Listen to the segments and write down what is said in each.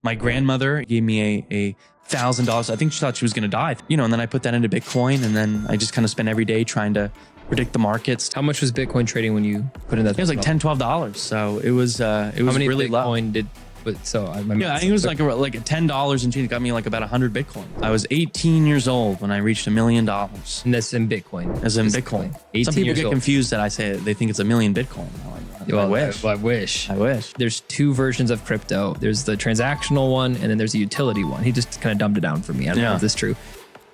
My grandmother gave me a $1,000. I think she thought she was going to die, and then I put that into Bitcoin, and then I just kind of spent every day trying to predict the markets. How much was Bitcoin trading when you put in that? It was like $10, $12. So it was How many really Bitcoin low. did? But so I think it was like $10 and change. It got me like about 100 Bitcoin. I was 18 years old when I reached $1 million. And that's in Bitcoin. As in Bitcoin. Some people get confused that I say they think it's 1 million Bitcoin. Well, I wish. I wish. There's two versions of crypto. There's the transactional one, and then there's the utility one. He just kind of dumbed it down for me. I don't know if this is true.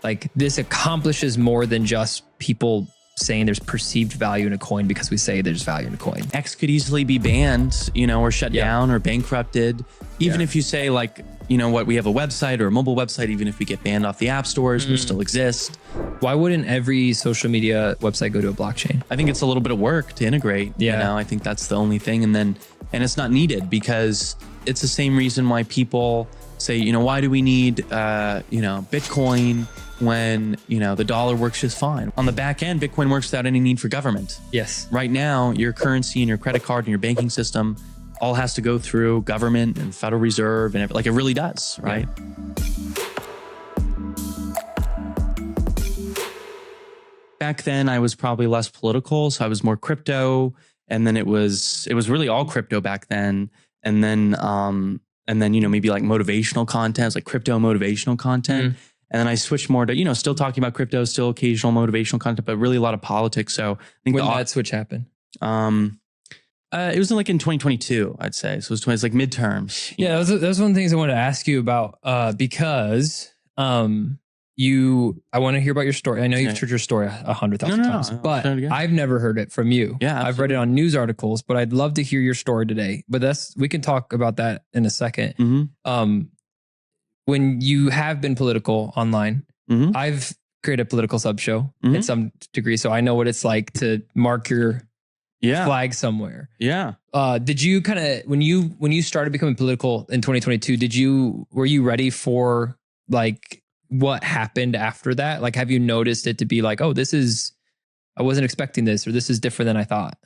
Like, this accomplishes more than just people saying there's perceived value in a coin because we say there's value in a coin. X could easily be banned, or shut down or bankrupted. Even if you say like, we have a website or a mobile website, even if we get banned off the app stores, we still exist. Why wouldn't every social media website go to a blockchain? I think it's a little bit of work to integrate. I think that's the only thing. And it's not needed because it's the same reason why people say, why do we need, Bitcoin when, the dollar works just fine? On the back end, Bitcoin works without any need for government. Yes. Right now, your currency and your credit card and your banking system all has to go through government and Federal Reserve and it really does, right? Back then, I was probably less political, so I was more crypto, and then it was really all crypto back then, and then maybe like motivational content, like crypto motivational content. And then I switched more to, still talking about crypto, still occasional motivational content, but really a lot of politics. So I think when did that switch happen? It was like in 2022, I'd say. So it's like midterms. Yeah, that was one of the things I wanted to ask you about because I want to hear about your story. I know you've heard your story 100,000 times, but I've never heard it from you. Yeah, absolutely. I've read it on news articles, but I'd love to hear your story today. But we can talk about that in a second. When you have been political online, I've created a political sub show in some degree, so I know what it's like to mark your flag somewhere. Yeah. Did you kind of when you started becoming political in 2022? Were you ready for like what happened after that? Like, have you noticed it to be like, oh, I wasn't expecting this, or this is different than I thought?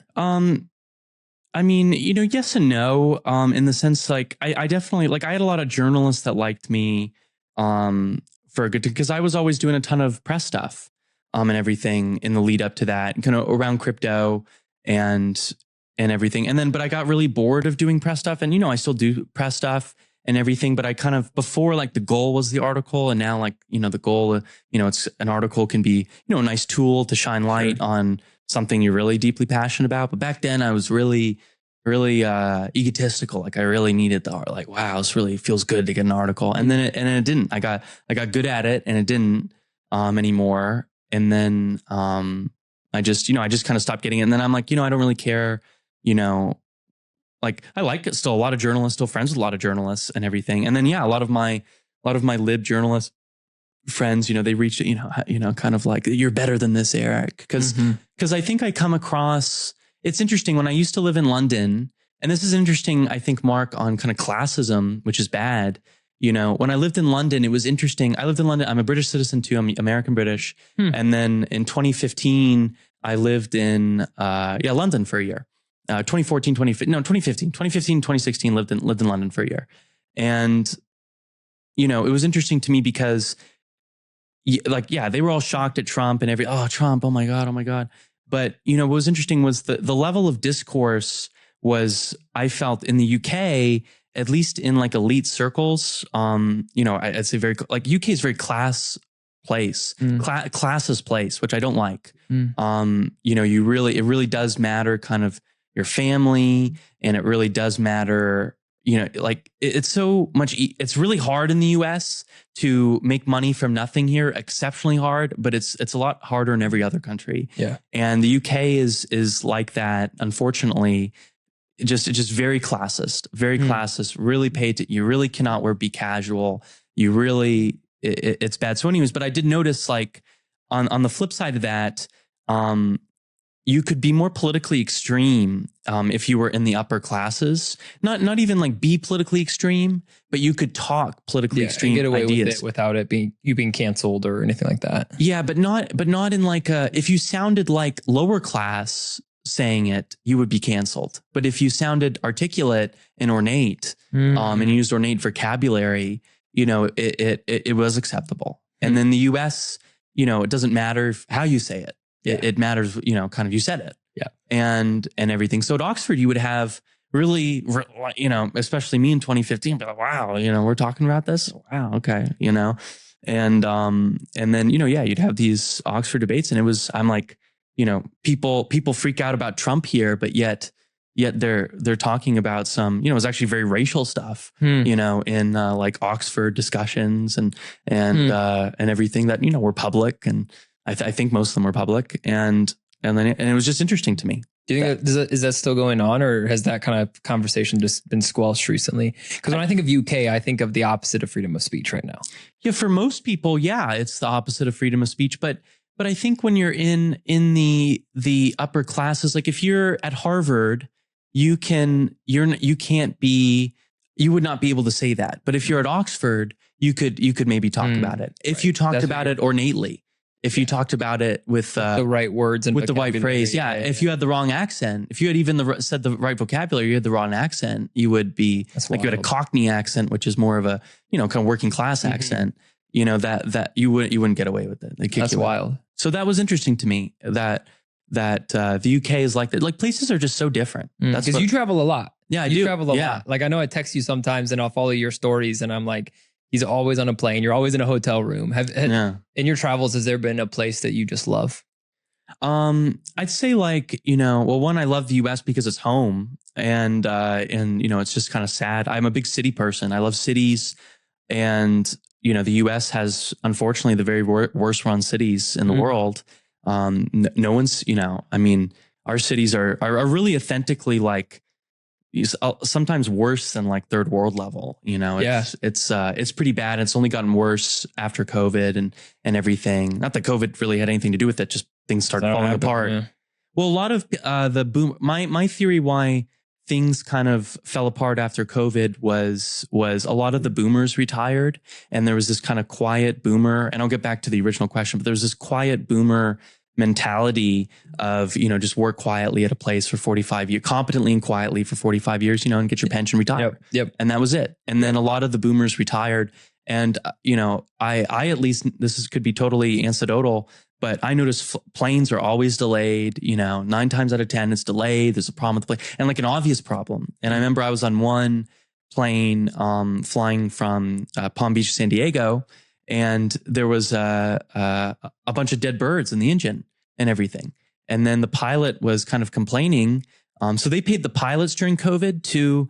I mean, yes and no, in the sense, like, I definitely, like, I had a lot of journalists that liked me, for a good, because I was always doing a ton of press stuff, and everything in the lead up to that, kind of around crypto and everything. And then, but I got really bored of doing press stuff, and, I still do press stuff and everything, but I kind of, before, like, the goal was the article, and now, like, the goal, it's an article can be, a nice tool to shine light on something you're really deeply passionate about. But back then I was really egotistical. Like, I really needed the art. Like, wow, this really feels good to get an article. And then it didn't. I got good at it, and it didn't anymore. And then I just kind of stopped getting it. And then I'm like, I don't really care, like, I like it still. A lot of journalists, still friends with a lot of journalists and everything. And then, a lot of my lib journalists friends, they reached, kind of like, you're better than this, Erik. Because I think I come across, it's interesting when I used to live in London, and this is interesting, I think, Mark, on kind of classism, which is bad. When I lived in London, it was interesting. I lived in London. I'm a British citizen too. I'm American British. And then in 2015, I lived in, London for a year. 2015, 2016, lived in London for a year. And, it was interesting to me because they were all shocked at Trump and Trump, oh my God. But, what was interesting was the level of discourse was, I felt, in the UK, at least in like elite circles, I'd say very, like, UK is very class place, classist place, which I don't like. It really does matter kind of your family, and it really does matter, like, it's so much, it's really hard in the US to make money from nothing here, exceptionally hard, but it's a lot harder in every other country. Yeah. And the UK is like that, unfortunately. It's just very classist, really you really cannot be casual. You really, it's bad. So anyways, but I did notice, like, on the flip side of that, you could be more politically extreme if you were in the upper classes. Not even like be politically extreme, but you could talk politically extreme get away ideas with it without it being canceled or anything like that. Yeah, but not in like if you sounded like lower class, saying it, you would be canceled. But if you sounded articulate and ornate, and used ornate vocabulary, it was acceptable. And then the US, it doesn't matter how you say it. It matters, kind of you said it. Yeah. And everything. So at Oxford, you would have really, especially me in 2015, be like, wow, we're talking about this. Wow. Okay. And then, you'd have these Oxford debates, and I'm like, people freak out about Trump here, but yet they're talking about some, it was actually very racial stuff, in like Oxford discussions and everything that, were public. And I think most of them were public. And it was just interesting to me. Do you think is that still going on, or has that kind of conversation just been squelched recently? Because when I think of UK, I think of the opposite of freedom of speech right now. Yeah, for most people, it's the opposite of freedom of speech. But I think when you're in the upper classes, like if you're at Harvard, you would not be able to say that. But if you're at Oxford, you could maybe talk about it. If you talked about it ornately. If you talked about it with the right words and with the right phrase, if you had the wrong accent, if you had even said the right vocabulary, you had the wrong accent, you would be like you had a Cockney accent, which is more of a kind of working class accent. That you wouldn't get away with it. That's wild. So that was interesting to me that the UK is like that. Like places are just so different. That's because you travel a lot. Yeah, you travel a lot. Like I know I text you sometimes and I'll follow your stories, and I'm like, he's always on a plane. You're always in a hotel room. In your travels, has there been a place that you just love? I'd say like, one, I love the US because it's home, and it's just kind of sad. I'm a big city person. I love cities, and, the US has unfortunately the very worst run cities in the world. No one's, our cities are really authentically like, sometimes worse than like third world level, it's pretty bad. It's only gotten worse after COVID and everything. Not that COVID really had anything to do with it. Just things started falling apart. Yeah. Well, a lot of the boom, my theory why things kind of fell apart after COVID was a lot of the boomers retired, and there was this kind of quiet boomer, and I'll get back to the original question, but there was this quiet boomer mentality of, just work quietly at a place for 45 years, competently and quietly for 45 years, and get your pension, retire. Yep. And that was it. And then a lot of the boomers retired. And, I at least, could be totally anecdotal, but I noticed planes are always delayed, 9 times out of 10, it's delayed. There's a problem with the plane, and like an obvious problem. And I remember I was on one plane, flying from Palm Beach to San Diego, and there was a bunch of dead birds in the engine and everything. And then the pilot was kind of complaining. So they paid the pilots during COVID to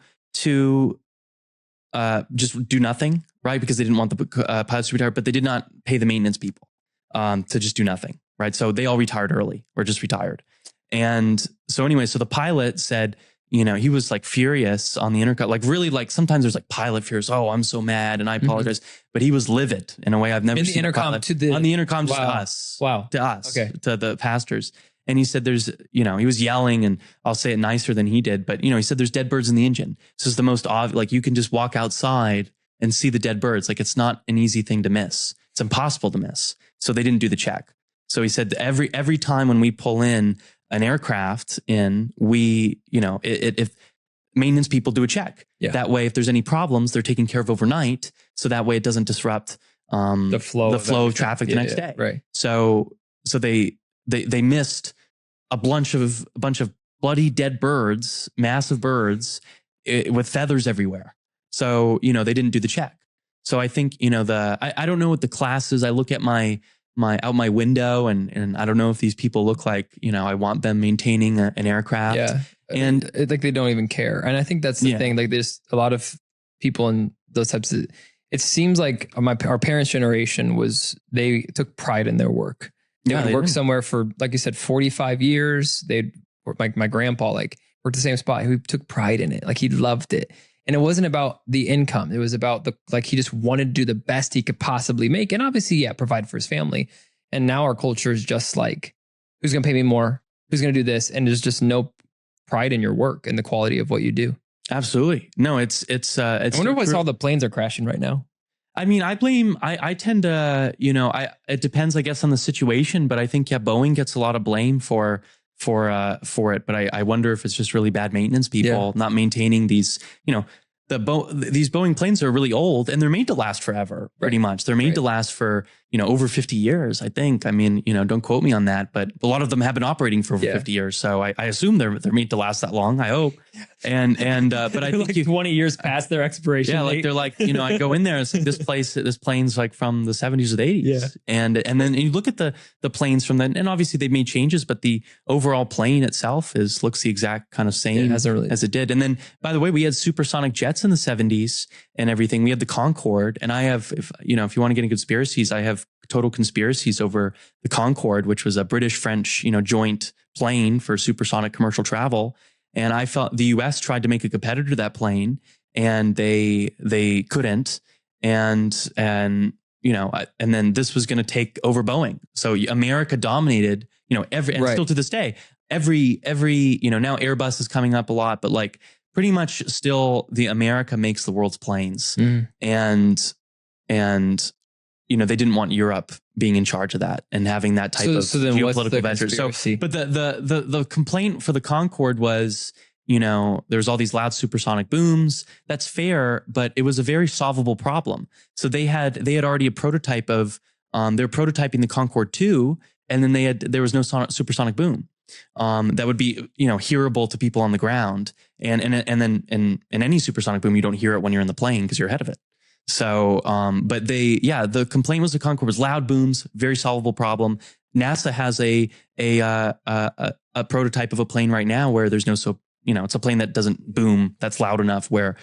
just do nothing, right? Because they didn't want the pilots to retire, but they did not pay the maintenance people to just do nothing, right? So they all retired early or just retired. And so anyway, so the pilot said, he was like furious on the intercom, like really like sometimes there's like pilot fears. Oh, I'm so mad and I apologize. But he was livid in a way I've never seen. On the intercom to us. Wow. To us, okay. To the pastors. And he said there's, he was yelling, and I'll say it nicer than he did. But, he said there's dead birds in the engine. This is the most obvious, like you can just walk outside and see the dead birds. Like it's not an easy thing to miss. It's impossible to miss. So they didn't do the check. So he said every time when we pull in an aircraft in, we, if maintenance people do a check. Yeah. That way, if there's any problems, they're taken care of overnight. So that way it doesn't disrupt the flow of traffic the next day. Right. So they missed a bunch of bloody dead birds, massive birds with feathers everywhere. So, they didn't do the check. So I think, I don't know what the class is. I look at my window and I don't know if these people look like, I want them maintaining an aircraft. Yeah. And like they don't even care. And I think that's the thing. Like there's a lot of people in those types of, it seems like our parents' generation they took pride in their work. They would work somewhere for, like you said, 45 years. My grandpa worked the same spot. He took pride in it. Like he loved it. And it wasn't about the income. It was about he just wanted to do the best he could possibly make. And obviously, provide for his family. And now our culture is just like, who's going to pay me more? Who's going to do this? And there's just no pride in your work and the quality of what you do. Absolutely. No, it's I wonder why all the planes are crashing right now. I mean, I tend to, it depends, I guess, on the situation, but I think, Boeing gets a lot of blame for for it. But I wonder if it's just really bad maintenance people not maintaining these, these Boeing planes are really old and they're made to last forever, pretty much. They're made to last for, over 50 years, I think. I mean, don't quote me on that, but a lot of them have been operating for over 50 years. So I assume they're made to last that long. I hope. But I think 20 years past their expiration. Yeah. Like they're like, I go in there, it's like this plane's like from the 70s or the 80s. Yeah. And then you look at the planes from then, and obviously they've made changes, but the overall plane itself looks the exact kind of same as it did. And then, by the way, we had supersonic jets in the 70s and everything. We had the Concorde, and I have, if you want to get into conspiracies, I have total conspiracies over the Concorde, which was a British-French, joint plane for supersonic commercial travel. And I felt the US tried to make a competitor to that plane, and they couldn't. And then this was going to take over Boeing. So America dominated, still to this day, every, now Airbus is coming up a lot, but like pretty much still the America makes the world's planes. And they didn't want Europe being in charge of that and having that type of geopolitical venture. So, but the complaint for the Concorde was, there's all these loud supersonic booms. That's fair, but it was a very solvable problem. So they had already a prototype of, they're prototyping the Concorde 2, and then there was no supersonic boom. That would be, hearable to people on the ground. And then in any supersonic boom, you don't hear it when you're in the plane because you're ahead of it. So, but the complaint was the Concorde was loud booms, very solvable problem. NASA has a prototype of a plane right now where there's it's a plane that doesn't boom, that's loud enough where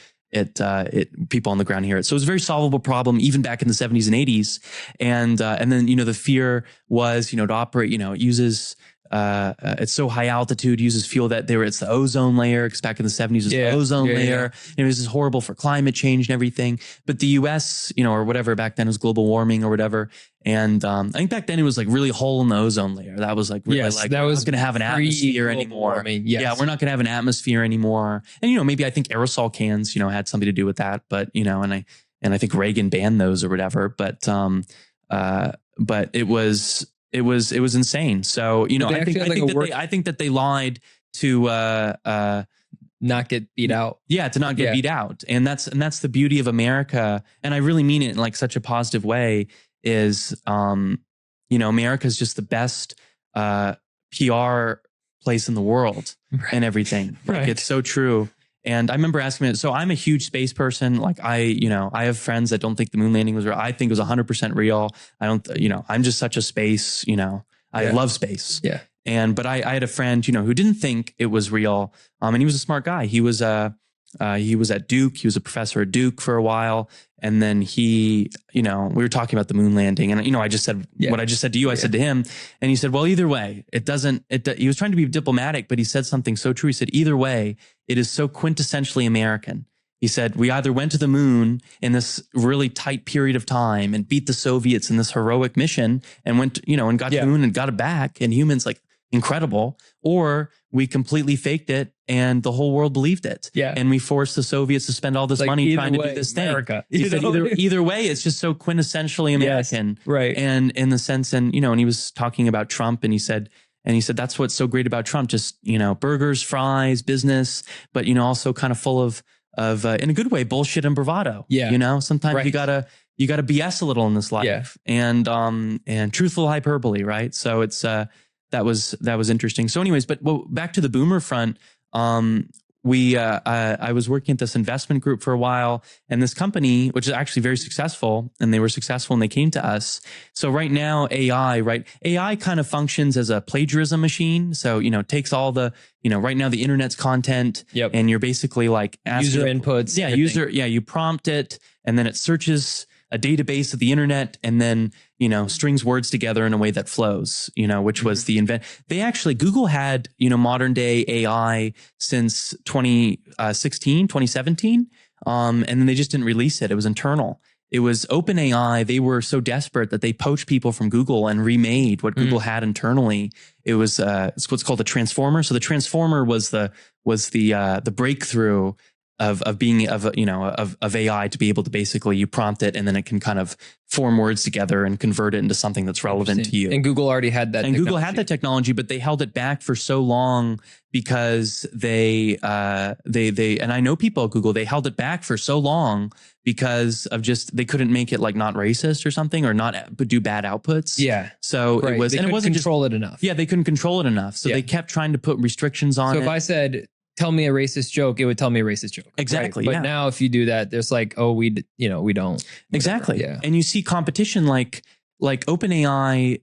people on the ground hear it. So it was a very solvable problem even back in the 70s and 80s. And then, the fear was, to operate, it uses, it's so high altitude, uses fuel that it's the ozone layer, because back in the 70s it was the ozone layer. And it was just horrible for climate change and everything. But the US, or whatever back then was global warming or whatever. And I think back then it was like really hole in the ozone layer. That was like, really that was going to have an atmosphere anymore. Yeah, we're not going to have an atmosphere anymore. And, maybe I think aerosol cans, had something to do with that. But, and I think Reagan banned those or whatever. But it was insane. So, I think that they lied to not get beat out. Yeah, to not get beat out. And that's the beauty of America. And I really mean it in like such a positive way is America is just the best PR place in the world and everything. Like, it's so true. And I remember asking it. So I'm a huge space person. Like I have friends that don't think the moon landing was real. I think it was 100% real. I don't, I'm just such a space, I love space. Yeah. But I had a friend, who didn't think it was real. And he was a smart guy. He was at Duke. He was a professor at Duke for a while. And then we were talking about the moon landing, and, I just said what I just said to you, I said to him, and he said, well, either way, he was trying to be diplomatic, but he said something so true. He said, either way, it is so quintessentially American. He said, we either went to the moon in this really tight period of time and beat the Soviets in this heroic mission and went, and got to the moon and got it back, and humans like incredible, or we completely faked it and the whole world believed it. Yeah. And we forced the Soviets to spend all this money trying to do this thing. He said either way, it's just so quintessentially American. Yes, right. And in the sense, and he was talking about Trump, and he said, that's what's so great about Trump, just, burgers, fries, business, but, also kind of full of in a good way, bullshit and bravado. Yeah. Sometimes you gotta BS a little in this life, and truthful hyperbole. Right. So it's, that was interesting. So anyways, but back to the boomer front, I was working at this investment group for a while, and this company, which is actually very successful, and they were successful and they came to us. So right now, AI kind of functions as a plagiarism machine. So, takes all the, right now the internet's content, and you're basically like user inputs. Yeah. You prompt it, and then it searches a database of the internet, and then, strings words together in a way that flows, which was the Google had, modern day AI since 2016, 2017. And then they just didn't release it. It was internal. It was OpenAI. They were so desperate that they poached people from Google and remade what Google had internally. It was, it's what's called a transformer. So the transformer was the breakthrough AI to be able to basically, you prompt it and then it can kind of form words together and convert it into something that's relevant to you. And Google already had that. And Google had that technology, but they held it back for so long because they and I know people at Google, they held it back for so long because of just, they couldn't make it like not racist or something, or not do bad outputs. Yeah. So right. it was, they and it wasn't control it enough. Yeah, they couldn't control it enough. So they kept trying to put restrictions on it. So if I said, tell me a racist joke, it would tell me a racist joke. Exactly. Right? But now if you do that, there's like, oh, we don't. Exactly. Yeah. And you see competition like OpenAI,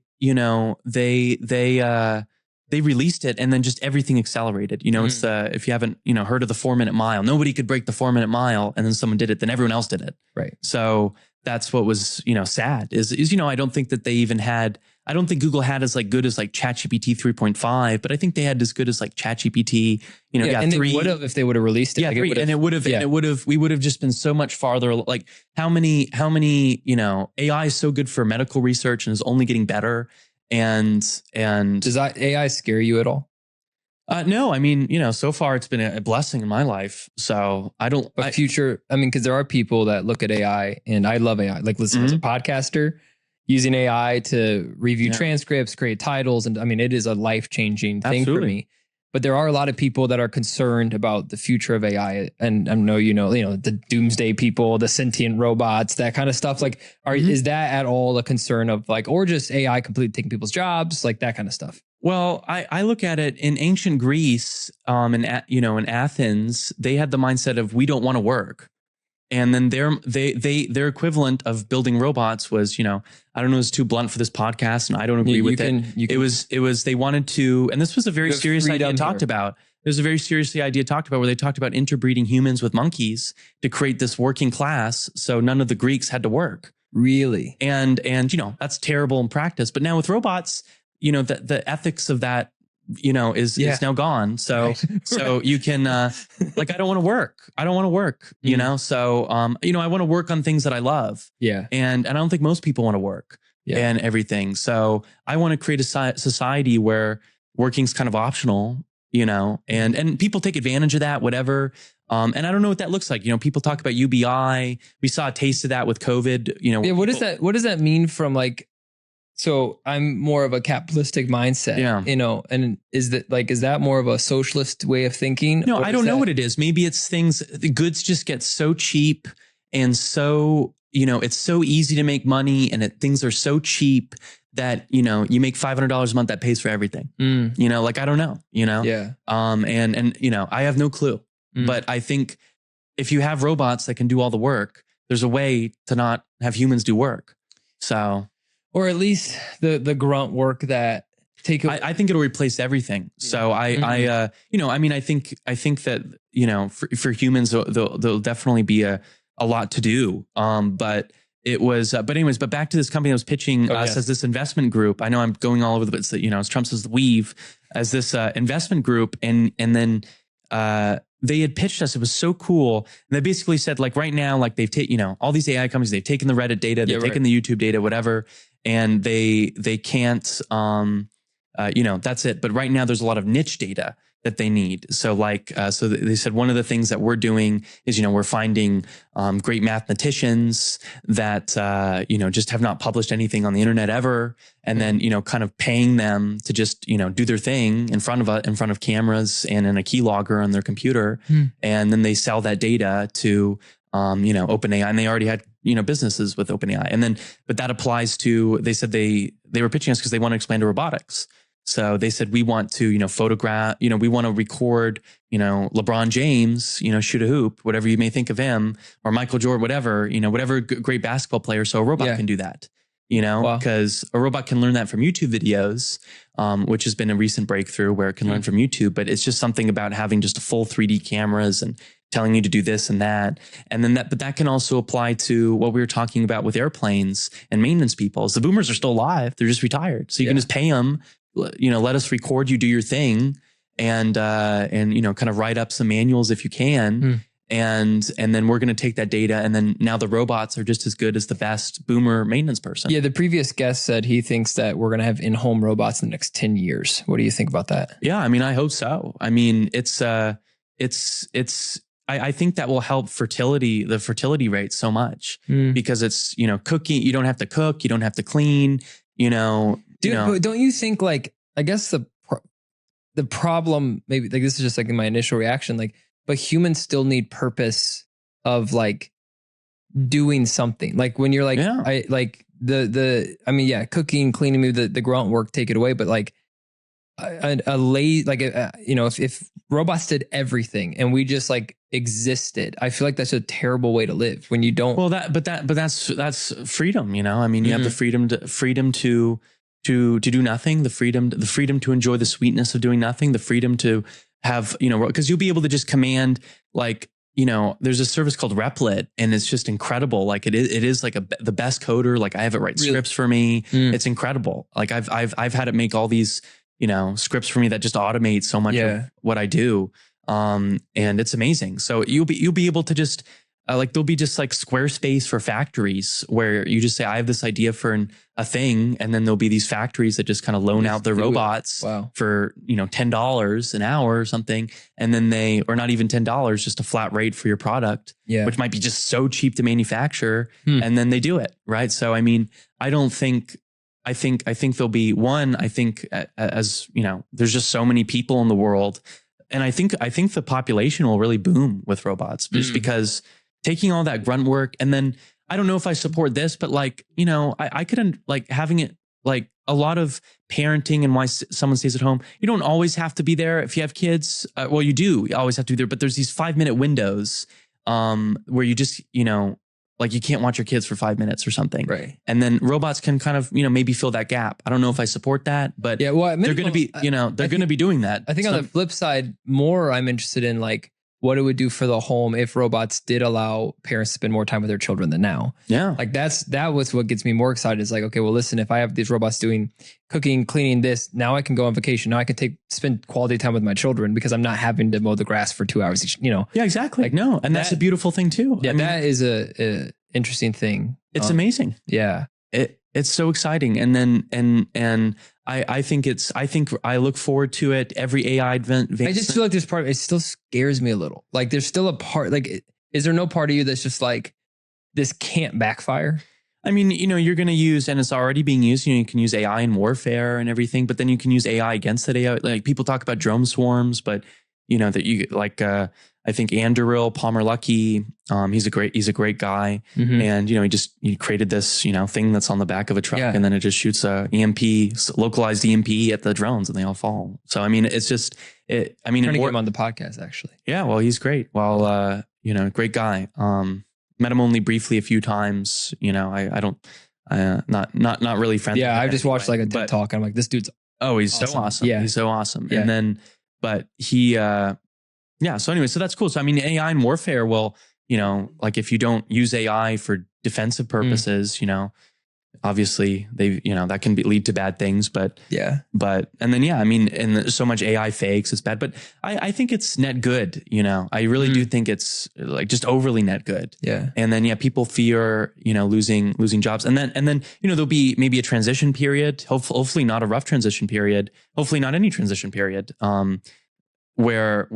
they released it and then just everything accelerated. It's if you haven't, heard of the 4-minute mile, nobody could break the 4-minute mile, and then someone did it, then everyone else did it. Right. So that's what was, sad is, I don't think that they even had, I don't think Google had as like good as like ChatGPT 3.5, but I think they had as good as like ChatGPT, and 3. they would have if they would have released it. Yeah, like 3, and we would have just been so much farther. Like how many, AI is so good for medical research and is only getting better. And does that AI scare you at all? No, I mean, so far it's been a blessing in my life. So I don't. But because there are people that look at AI, and I love AI. Like, listen, as a podcaster, using AI to review transcripts, create titles, and it is a life-changing thing for me. But there are a lot of people that are concerned about the future of AI, and I know the doomsday people, the sentient robots, that kind of stuff. Like, is that at all a concern of like, or just AI completely taking people's jobs, like that kind of stuff? Well, I look at it in ancient Greece, in Athens, they had the mindset of we don't want to work. And then their equivalent of building robots was, I don't know, it's too blunt for this podcast, and I don't agree with it. It was they wanted to, and this was a very serious idea talked about. There's a very serious idea talked about where they talked about interbreeding humans with monkeys to create this working class, so none of the Greeks had to work. Really? And that's terrible in practice. But now with robots, the ethics of that, is now gone. So, so you can, I don't want to work. I don't want to work, So, I want to work on things that I love. Yeah. And I don't think most people want to work and everything. So I want to create a society where working's kind of optional, and people take advantage of that, whatever. And I don't know what that looks like. people talk about UBI. We saw a taste of that with COVID, What does that mean from like, so I'm more of a capitalistic mindset, and is that more of a socialist way of thinking? No, I don't know what it is. Maybe it's the goods just get so cheap and so, it's so easy to make money, and things are so cheap that, you make $500 a month, that pays for everything. I don't know, Yeah. And I have no clue, but I think if you have robots that can do all the work, there's a way to not have humans do work. So. Or at least the grunt work that I think it'll replace everything. So I think that, for humans, there'll definitely be a lot to do. But it was, but back to this company that was pitching us as this investment group. I know I'm going all over the place, as Trump says, the weave as this investment group. And then they had pitched us. It was so cool. And they basically said, like, right now, like they've taken, all these AI companies, they've taken the Reddit data, they've taken the YouTube data, whatever. And they can't, that's it. But right now there's a lot of niche data that they need. So so they said one of the things that we're doing is, we're finding great mathematicians that, just have not published anything on the internet ever. And then, kind of paying them to just, do their thing in front of cameras and in a keylogger on their computer. And then they sell that data to, OpenAI, and they already had, businesses with OpenAI. And then, but that applies to, they said they were pitching us because they want to expand to robotics. So they said, we want to, photograph, we want to record, LeBron James, shoot a hoop, whatever you may think of him, or Michael Jordan, whatever, whatever great basketball player. So a robot can do that, because a robot can learn that from YouTube videos, which has been a recent breakthrough where it can learn from YouTube. But it's just something about having just a full 3D cameras and telling you to do this and that. And then but that can also apply to what we were talking about with airplanes and maintenance people. The boomers are still alive. They're just retired. So you can just pay them, let us record you do your thing and kind of write up some manuals if you can. And then we're going to take that data. And then now the robots are just as good as the best boomer maintenance person. Yeah. The previous guest said he thinks that we're going to have in-home robots in the next 10 years. What do you think about that? Yeah. I mean, I hope so. I mean, it's I think that will help the fertility rate so much because it's, cooking. You don't have to cook. You don't have to clean, But don't you think like, I guess the problem, maybe like this is just like my initial reaction, like, but humans still need purpose of like doing something. Like when you're like, cooking, cleaning, maybe the grunt work, take it away. But like if robots did everything and we just like existed, I feel like that's a terrible way to live when you don't. Well, that's freedom, I mean, you have the freedom to do nothing, the freedom to enjoy the sweetness of doing nothing, the freedom to have, because you'll be able to just command, like, there's a service called Replit, and it's just incredible. Like it is like the best coder. Like I have it write scripts for me. It's incredible. Like I've had it make all these, scripts for me that just automate so much of what I do. And it's amazing. So you'll be able to just there'll be just like Squarespace for factories where you just say, I have this idea for a thing. And then there'll be these factories that just kind of loan out their robots for, $10 an hour or something. And then or not even $10, just a flat rate for your product, which might be just so cheap to manufacture. And then they do it. Right. So, I mean, I think there'll be as there's just so many people in the world. And I think the population will really boom with robots just because taking all that grunt work. And then I don't know if I support this, but like, I could like having it like a lot of parenting and why someone stays at home. You don't always have to be there if you have kids. Well, you do. You always have to be there, but there's these 5-minute windows where you just, like you can't watch your kids for 5 minutes or something. Right. And then robots can kind of, maybe fill that gap. I don't know if I support that, but they're going to be, they're going to be doing that. I think on the flip side, more I'm interested in like what it would do for the home if robots did allow parents to spend more time with their children than now. Yeah. Like that was what gets me more excited. Is like, okay, well, listen, if I have these robots doing cooking, cleaning this, now I can go on vacation. Now I can spend quality time with my children because I'm not having to mow the grass for 2 hours each, Yeah, exactly. Like, no. And that's a beautiful thing too. Yeah. I mean, that is a interesting thing. It's amazing. Yeah. It's so exciting. And then, I think I look forward to it. Every AI advancement. I just feel like there's it still scares me a little. Like there's still a part, like, is there no part of you that's just like, this can't backfire? I mean, you're going to use, and it's already being used, you can use AI in warfare and everything, but then you can use AI against that AI. Like people talk about drone swarms, but that you like, I think Anderil Palmer Luckey, he's a great guy. And, he created this, thing that's on the back of a truck and then it just shoots a localized EMP at the drones and they all fall. So, I mean, it's just, trying to get him on the podcast actually. Yeah. Well, he's great. Well, great guy. Met him only briefly a few times, I don't, not really friendly. Yeah. I've just watched like a TED talk and I'm like, this dude's he's awesome. So awesome. Yeah. He's so awesome. Yeah. And then, but he, so anyway, so that's cool. So, I mean, AI in warfare will, like if you don't use AI for defensive purposes, obviously that can lead to bad things, and then, I mean, and there's so much AI fakes, it's bad, but I think it's net good. I really do think it's like just overly net good. Yeah. And then, people fear, losing jobs. And then, there'll be maybe a transition period, hopefully not a rough transition period, hopefully not any transition period. Where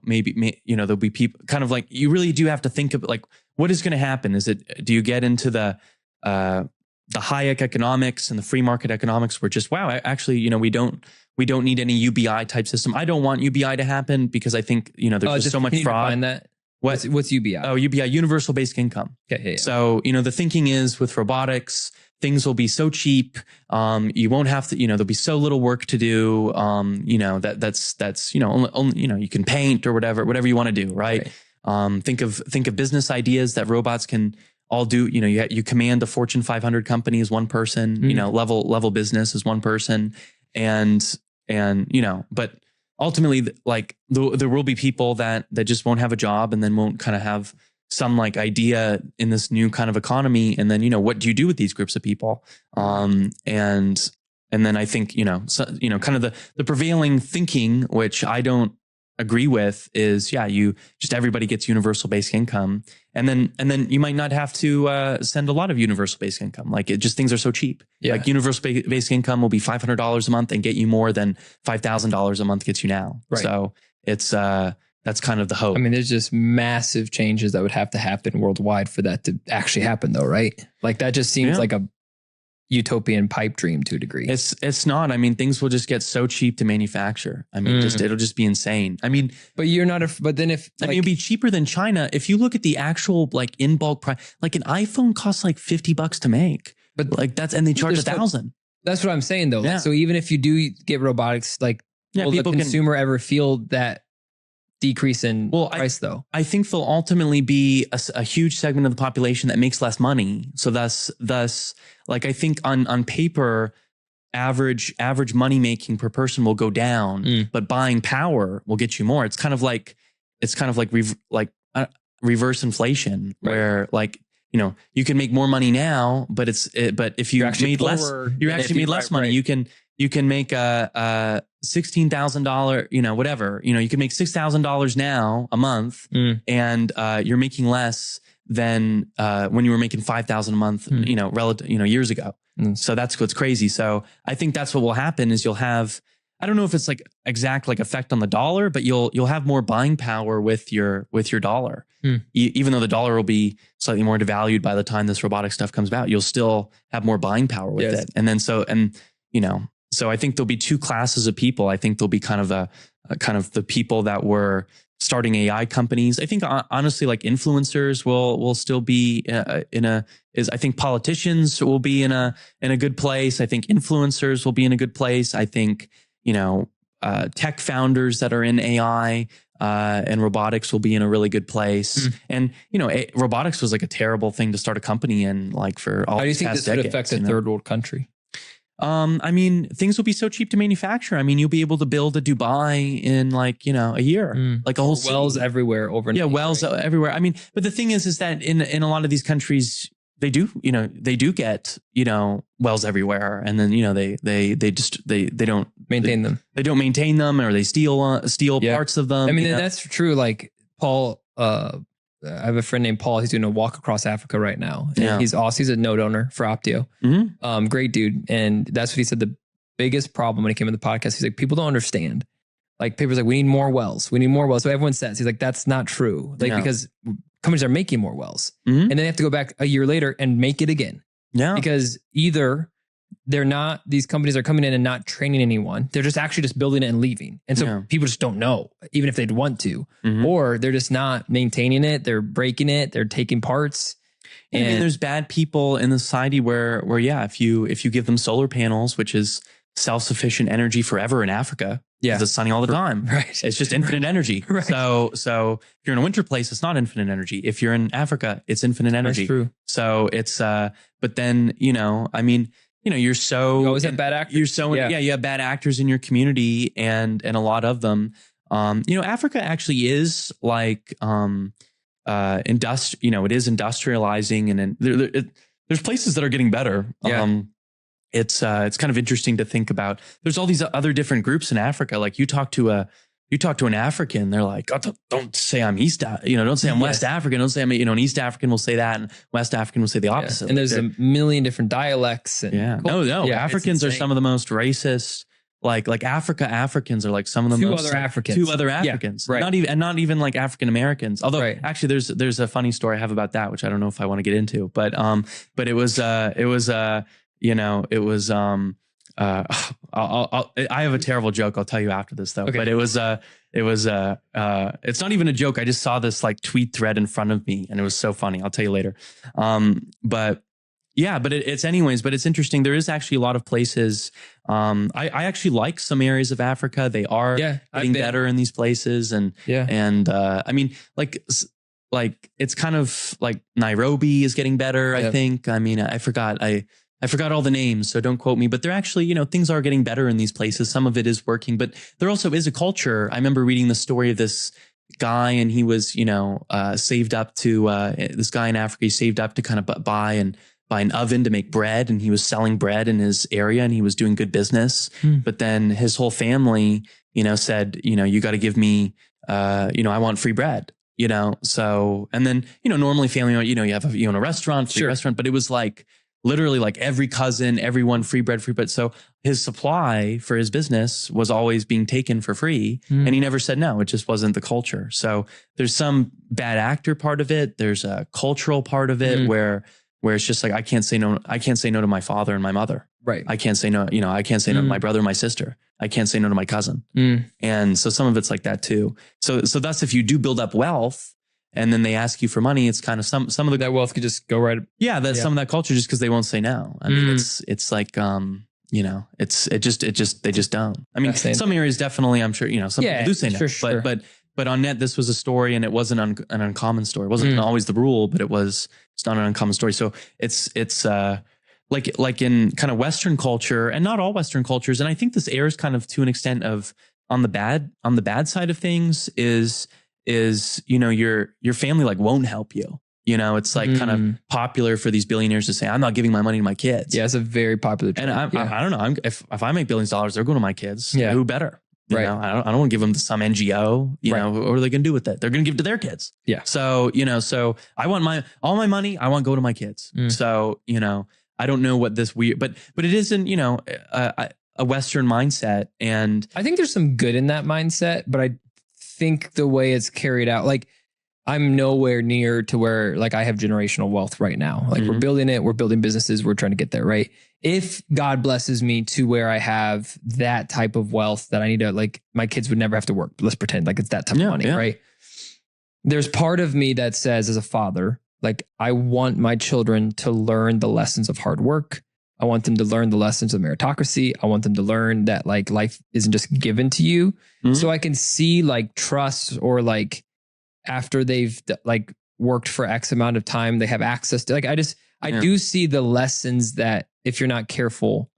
maybe there'll be people kind of like, you really do have to think of like, what is going to happen? Do you get into the Hayek economics and the free market economics where just, actually, we don't need any UBI type system. I don't want UBI to happen because I think, there's just so much fraud. Define that? What's UBI? Oh, UBI, universal basic income. Okay, yeah. So, the thinking is with robotics, things will be so cheap. You won't have to, there'll be so little work to do. That's only, you can paint or whatever you want to do. Right. Think of business ideas that robots can all do. You command a Fortune 500 company as one person, level business as one person. And but ultimately, like there will be people that just won't have a job and then won't kind of have some like idea in this new kind of economy. And then, what do you do with these groups of people? And then I think, kind of the prevailing thinking, which I don't agree with, is everybody gets universal basic income. And then you might not have to send a lot of universal basic income. Like things are so cheap. Yeah. Like universal basic income will be $500 a month and get you more than $5,000 a month gets you now. Right. So it's, That's kind of the hope. I mean, there's just massive changes that would have to happen worldwide for that to actually happen though, right? Like that just seems like a utopian pipe dream to a degree. It's not. I mean, things will just get so cheap to manufacture. I mean, it'll just be insane. I mean, but you're not but then if I mean, it'd be cheaper than China. If you look at the actual like in bulk price, like an iPhone costs like $50 to make, but like and they charge $1,000. That's what I'm saying though. Yeah. So even if you do get robotics, like will the consumer ever feel that decrease in price though? I think there'll ultimately be a huge segment of the population that makes less money. So thus, like I think on paper, average money making per person will go down, but buying power will get you more. It's kind of like reverse inflation, where like, you know, you can make more money now, but but if you actually made less, you actually made less money. You can make a $16,000, you know, whatever, you know, you can make $6,000 now a month, and you're making less than when you were making $5,000 a month, you know, years ago. So that's what's crazy. So I think that's what will happen is you'll have, I don't know if it's like exact like effect on the dollar, but you'll have more buying power with your dollar. Even though the dollar will be slightly more devalued by the time this robotic stuff comes out, you'll still have more buying power with it. And then you know, so I think there'll be two classes of people. I think there'll be kind of the people that were starting AI companies. I think honestly, like influencers will still be I think politicians will be in a good place. I think influencers will be in a good place. I think, you know, tech founders that are in AI and robotics will be in a really good place. And, you know, robotics was like a terrible thing to start a company in, like for all these past decades. How do you think this would affect a third world country? I mean, things will be so cheap to manufacture. I mean, you'll be able to build a Dubai in like, you know, a year, like a whole wells city. Everywhere overnight. Yeah, wells everywhere. I mean, but the thing is that in a lot of these countries, they do get, you know, wells everywhere. And then, you know, they don't maintain them. They don't maintain them, or they steal parts of them. I mean, that's true. Like Paul, I have a friend named Paul. He's doing a walk across Africa right now. And he's awesome. He's a node owner for Optio. Great dude. And that's what he said. The biggest problem when he came in the podcast, he's like, people don't understand. Like people's like, we need more wells. We need more wells. So everyone says, he's like, that's not true. Like, because companies are making more wells and then they have to go back a year later and make it again. Yeah. Because either these companies are coming in and not training anyone. They're just actually just building it and leaving. And so people just don't know, even if they'd want to, or they're just not maintaining it. They're breaking it. They're taking parts. And I mean, there's bad people in the society where if you give them solar panels, which is self-sufficient energy forever in Africa, it's sunny all the time. Right. It's just infinite energy. Right. So if you're in a winter place, it's not infinite energy. If you're in Africa, it's infinite energy. That's true. So it's, but then, you know, I mean, you know, you always have bad actors. You have bad actors in your community, and a lot of them. You know, Africa actually is like it is industrializing, and there's places that are getting better. It's kind of interesting to think about. There's all these other different groups in Africa. Like you talk to an African, they're like, oh, don't say I'm don't say I'm West African. Don't say I'm, an East African will say that, and West African will say the opposite. And there's a million different dialects. And Africans are some of the most racist. Like Africans are like some of the most two other Africans, right? Not even like African Americans. Although actually, there's a funny story I have about that, which I don't know if I want to get into, but it was I have a terrible joke. I'll tell you after this though. Okay. But it's not even a joke. I just saw this like tweet thread in front of me and it was so funny. I'll tell you later. But it's interesting. There is actually a lot of places. I actually like some areas of Africa. They are getting better in these places. And I mean, like it's kind of like Nairobi is getting better. I think, I mean, I forgot all the names, so don't quote me, but they're actually, things are getting better in these places. Some of it is working, but there also is a culture. I remember reading the story of this guy, and he was, saved up to, this guy in Africa, he saved up to kind of buy an oven to make bread, and he was selling bread in his area, and he was doing good business. But then his whole family, said, you got to give me, I want free bread, so, and then, normally family, you have a restaurant, free restaurant, but it was like literally like every cousin, everyone free bread. So his supply for his business was always being taken for free. And he never said no. It just wasn't the culture. So there's some bad actor part of it. There's a cultural part of it where it's just like, I can't say no. I can't say no to my father and my mother. Right. I can't say no. I can't say no to my brother, or my sister. I can't say no to my cousin. And so some of it's like that too. So thus, if you do build up wealth and then they ask you for money, it's kind of some of that wealth could just go right. Yeah. Some of that culture, just because they won't say no. I mean, it's like, they just don't. I mean, some areas definitely, I'm sure, some people do say no, sure. But on net, this was a story, and it wasn't an uncommon story. It wasn't always the rule, but it's not an uncommon story. So it's like in kind of Western culture, and not all Western cultures. And I think this airs kind of to an extent of on the bad side of things is your family like won't help you. It's like kind of popular for these billionaires to say, I'm not giving my money to my kids. Yeah, it's a very popular trend. And I don't know. If I make billions of dollars, they're going to my kids. Yeah. Who better? I don't want to give them to some NGO. What are they going to do with it? They're going to give it to their kids. Yeah. So, so I want all my money, I want to go to my kids. So, I don't know what this weird, but it isn't, a Western mindset. And I think there's some good in that mindset, but I think the way it's carried out, like I'm nowhere near to where like I have generational wealth right now. Like we're building it, we're building businesses, we're trying to get there, right? If God blesses me to where I have that type of wealth that I need to, like my kids would never have to work. Let's pretend like it's that type of money, right? There's part of me that says as a father, like I want my children to learn the lessons of hard work. I want them to learn the lessons of meritocracy. I want them to learn that like life isn't just given to you. So I can see like trust, or like after they've like worked for X amount of time, they have access to like, I do see the lessons that if you're not careful,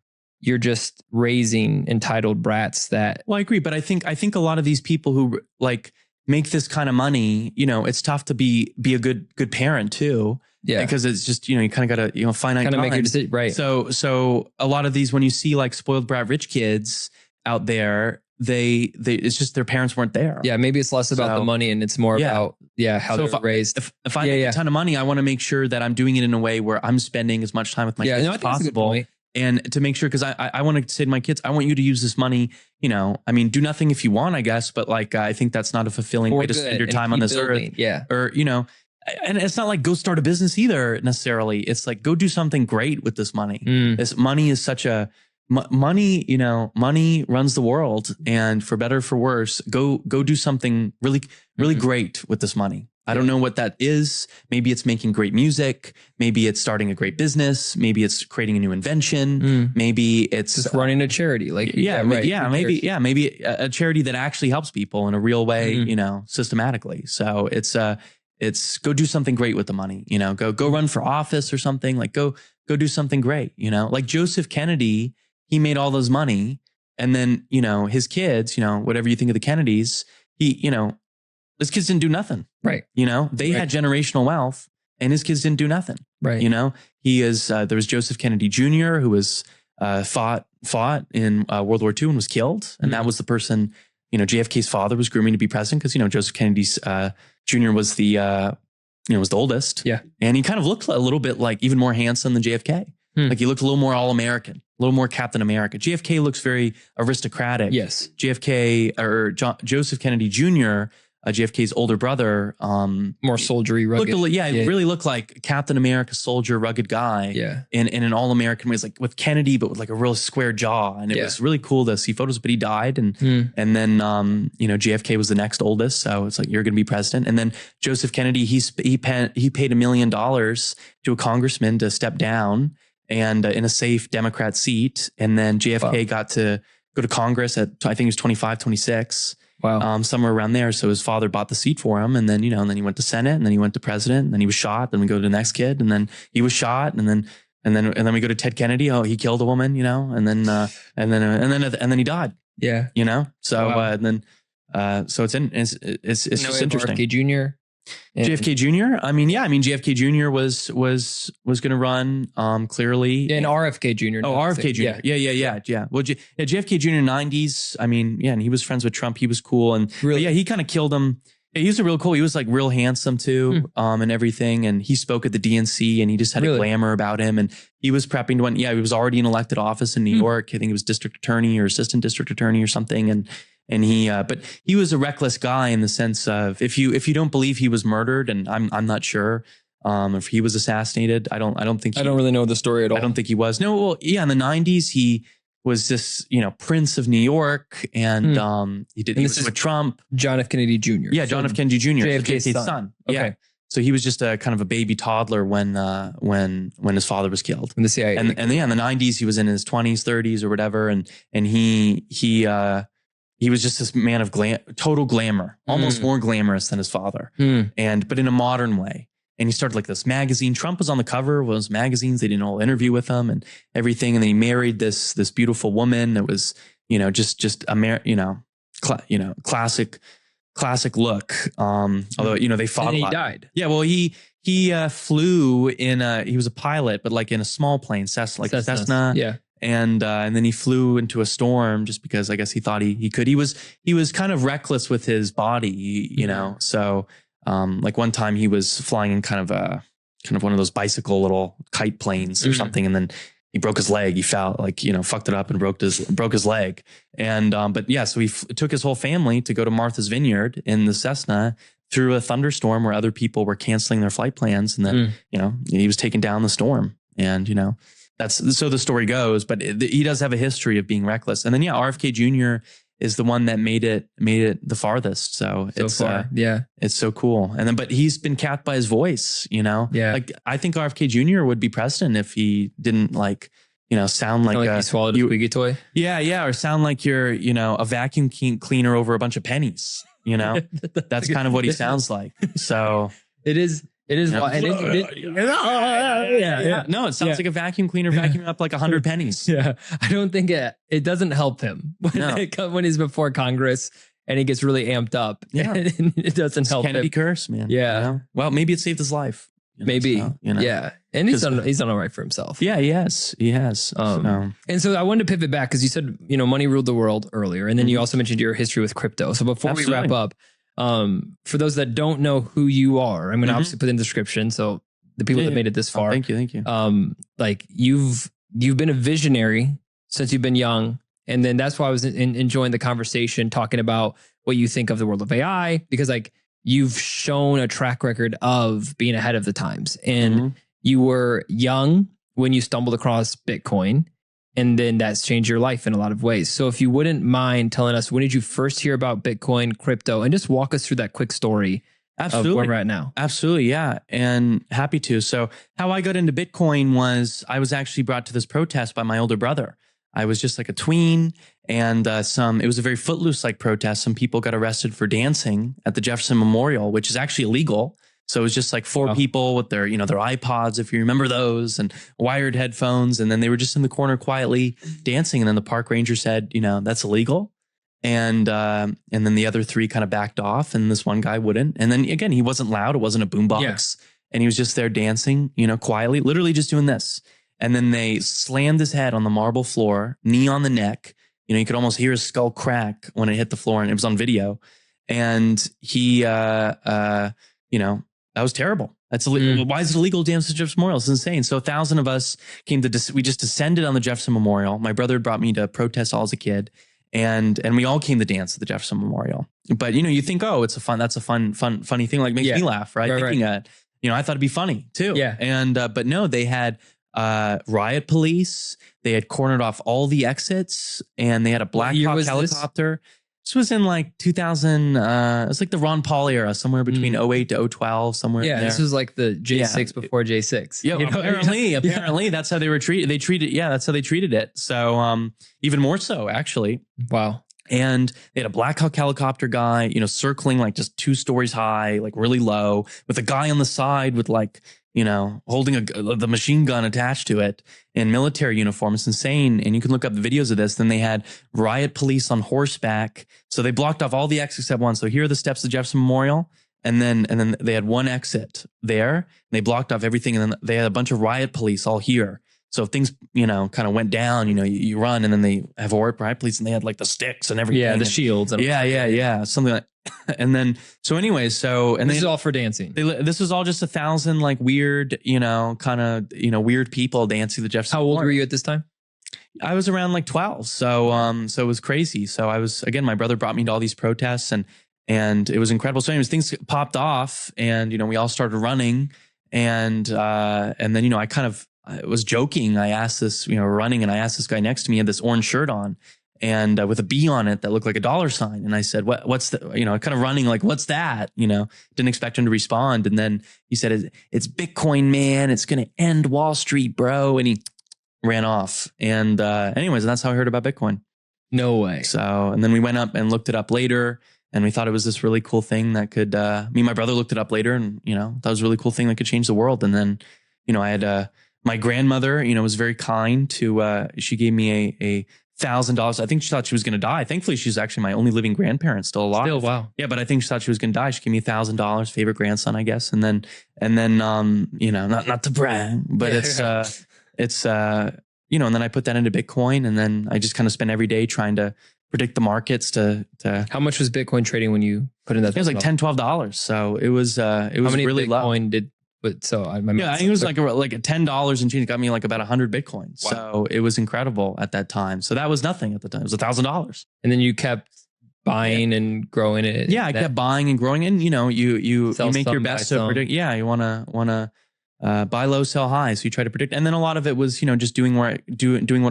you're just raising entitled brats that. Well, I agree. But I think a lot of these people who like make this kind of money, it's tough to be a good parent too. Yeah. Because it's just, you kind of got to, finite kind of time. make your decision. Right. So a lot of these, when you see like spoiled brat rich kids out there, they it's just their parents weren't there. Yeah. Maybe it's less about the money and it's more about, how they're raised. If I make a ton of money, I want to make sure that I'm doing it in a way where I'm spending as much time with my kids as possible. And to make sure, because I want to say to my kids, I want you to use this money, I mean, do nothing if you want, I guess. But like, I think that's not a fulfilling way to spend your time on this earth. Yeah. Or, and it's not like go start a business either necessarily. It's like, go do something great with this money. This money is such a, money runs the world, and for better or for worse, go do something really, really great with this money. I don't know what that is. Maybe it's making great music. Maybe it's starting a great business. Maybe it's creating a new invention. Maybe it's just running a charity. Like, maybe a charity that actually helps people in a real way, systematically. So it's go do something great with the money, go run for office or something, like go do something great, like Joseph Kennedy, he made all those money, and then, his kids, whatever you think of the Kennedys, his kids didn't do nothing. Right. They had generational wealth, and his kids didn't do nothing. Right. He is, there was Joseph Kennedy Jr., who was, fought in World War II and was killed. And that was the person, JFK's father was grooming to be president, because, Joseph Kennedy's, Jr. was the, was the oldest. Yeah. And he kind of looked a little bit like even more handsome than JFK. Like he looked a little more All-American, a little more Captain America. JFK looks very aristocratic. Yes. Joseph Kennedy Jr., JFK's older brother, more soldiery, rugged. Really looked like Captain America, soldier, rugged guy. Yeah. In an all-American way. It's like with Kennedy, but with like a real square jaw. And it was really cool to see photos, but he died. And then, JFK was the next oldest. So it's like, you're going to be president. And then Joseph Kennedy, he paid $1 million to a congressman to step down and in a safe Democrat seat. And then JFK got to go to Congress at, I think it was 25, 26. Wow. Somewhere around there. So his father bought the seat for him, and then, and then he went to Senate, and then he went to president, and then he was shot. Then we go to the next kid, and then he was shot, and then we go to Ted Kennedy. Oh, he killed a woman, and then he died. Yeah. So, so it's just interesting. RFK Jr. JFK Jr. JFK Jr. was going to run, clearly. And RFK Jr. RFK Jr. Yeah. Well, JFK Jr. 90s. And he was friends with Trump. He was cool. And really? He kind of killed him. Yeah, he was real cool. He was like real handsome too, and everything. And he spoke at the DNC, and he just had a glamour about him. And he was prepping to win. Yeah, he was already in elected office in New York. I think he was district attorney or assistant district attorney or something. And he, but he was a reckless guy in the sense of if you don't believe he was murdered, and I'm not sure if he was assassinated. I don't think. I don't really know the story at all. I don't think he was. No, well, yeah, in the 90s he was this, Prince of New York, and he was with Trump. John F. Kennedy Jr. Yeah, John F. Kennedy Jr. JFK's son. Okay. Yeah. So he was just a kind of a baby toddler when his father was killed. In the CIA. And yeah, in the 90s he was in his 20s, 30s or whatever, and he was just this man of total glamour, almost more glamorous than his father, but in a modern way. And he started like this magazine. Trump was on the cover of those magazines. They did an whole interview with him and everything. And then he married this beautiful woman that was, just classic look. Although, they fought and a lot. He died. Yeah. Well, he flew he was a pilot, but like in a small plane, Cessna. Yeah. And then he flew into a storm just because I guess he thought he could. He was kind of reckless with his body, so. Like one time he was flying in kind of one of those bicycle little kite planes or something. And then he broke his leg. He fell fucked it up and broke his leg. And, but yeah, so he took his whole family to go to Martha's Vineyard in the Cessna through a thunderstorm where other people were canceling their flight plans. And then, he was taking down the storm and, that's, so the story goes, but he does have a history of being reckless. And then, RFK Jr. is the one that made it the farthest. So it's it's so cool. And then, but he's been capped by his voice, Yeah. Like I think RFK Jr. would be president if he didn't sound like he swallowed a squeaky toy. Yeah. Or sound like you're, a vacuum cleaner over a bunch of pennies, that's kind of what he sounds like. So it is. It is. No, it sounds like a vacuum cleaner vacuuming up like 100 pennies. Yeah. I don't think it doesn't help him when he's before Congress and he gets really amped up. Yeah. It doesn't help Kennedy him. curse, man. Yeah. Well, maybe it saved his life. Maybe. So, Yeah. And he's done all right for himself. Yeah, he has. And so I wanted to pivot back because you said, money ruled the world earlier. And then you also mentioned your history with crypto. So before we wrap up, for those that don't know who you are, I'm going to obviously put in the description. So the people that made it this far, thank you. Like you've been a visionary since you've been young. And then that's why I was enjoying the conversation, talking about what you think of the world of AI, because like you've shown a track record of being ahead of the times, and you were young when you stumbled across Bitcoin. And then that's changed your life in a lot of ways. So if you wouldn't mind telling us, when did you first hear about Bitcoin, crypto, and just walk us through that quick story of where we're at now. Absolutely. Yeah. And happy to. So how I got into Bitcoin was I was actually brought to this protest by my older brother. I was just like a tween, and it was a very footloose like protest. Some people got arrested for dancing at the Jefferson Memorial, which is actually illegal. So it was just like four people with their, their iPods, if you remember those, and wired headphones. And then they were just in the corner quietly dancing. And then the park ranger said, that's illegal. And then the other three kind of backed off, and this one guy wouldn't. And then again, he wasn't loud. It wasn't a boombox. Yeah. And he was just there dancing, quietly, literally just doing this. And then they slammed his head on the marble floor, knee on the neck. You could almost hear his skull crack when it hit the floor, and it was on video. And he, that was terrible. That's illegal. Why is it illegal to dance at Jefferson Memorial? It's insane. So 1,000 of us we just descended on the Jefferson Memorial. My brother brought me to protest all as a kid, and we all came to dance at the Jefferson Memorial. But you think, oh, that's a funny thing. Like makes me laugh, right? Thinking I thought it'd be funny too. Yeah. And but no, they had riot police. They had cornered off all the exits, and they had a Black Hawk helicopter. This was in like 2000. It was like the Ron Paul era, somewhere between 08 to 012, somewhere. Yeah, there. This was like the J6 before J6. Yeah, apparently that's how they were treated. They treated, that's how they treated it. So even more so, actually. Wow. And they had a Black Hawk helicopter guy, circling like just 2 stories high, like really low, with a guy on the side with like, holding the machine gun attached to it in military uniform. It's insane. And you can look up the videos of this. Then they had riot police on horseback. So they blocked off all the exits except one. So here are the steps of Jefferson Memorial. And then they had one exit there. And they blocked off everything. And then they had a bunch of riot police all here. So if things, kind of went down, you run, and then they have a riot police, and they had like the sticks and everything. Yeah, the shields. And something like. And then so anyways, and this is all for dancing. This was all just 1,000 like weird, kind of weird people dancing the Jefferson. How old Court. were you at this time? I was around like 12. So it was crazy. So I was, again, my brother brought me to all these protests, and it was incredible. So anyways, things popped off, and, we all started running, and then, I was joking. I asked this, running, and I asked this guy next to me, he had this orange shirt on, and with a B on it that looked like a dollar sign. And I said, what's the, kind of running, like, what's that? Didn't expect him to respond. And then he said, it's Bitcoin, man. It's going to end Wall Street, bro. And he ran off. And anyways, that's how I heard about Bitcoin. No way. So, and then we went up and looked it up later, and we thought it was this really cool thing that could, me and my brother looked it up later, and, thought it was a really cool thing that could change the world. And then, I had, my grandmother, was very kind to, she gave me a $1,000. I think she thought she was going to die. Thankfully, she's actually my only living grandparent, still alive. Still, wow. Yeah, but I think she thought she was going to die. She gave me $1,000, favorite grandson, I guess. And then, not to brag, but it's, and then I put that into Bitcoin, and then I just kind of spent every day trying to predict the markets to. How much was Bitcoin trading when you put in that? It was like $10, $12. So it was really low. How many Bitcoin did? But so I think it was like a $10 and change got me like about 100 Bitcoin. Wow. So it was incredible at that time. So that was nothing at the time. It was $1,000. And then you kept buying and growing it. Yeah, I kept buying and growing, and you make your best to predict. Yeah, you want to buy low, sell high. So you try to predict, and then a lot of it was just doing what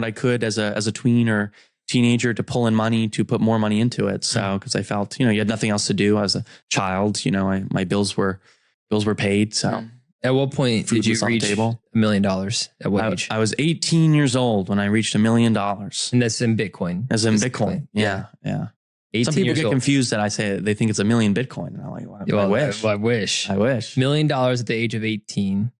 I could as a tween or teenager to pull in money to put more money into it. So because I felt you had nothing else to do as a child. My bills were paid. So. At what point did you reach $1 million? At what age? I was 18 years old when I reached $1 million. And that's in Bitcoin. As in Bitcoin. Yeah. Some people get confused that I say they think it's 1 million Bitcoin. And I'm like, well, I wish. I wish. $1 million at the age of 18.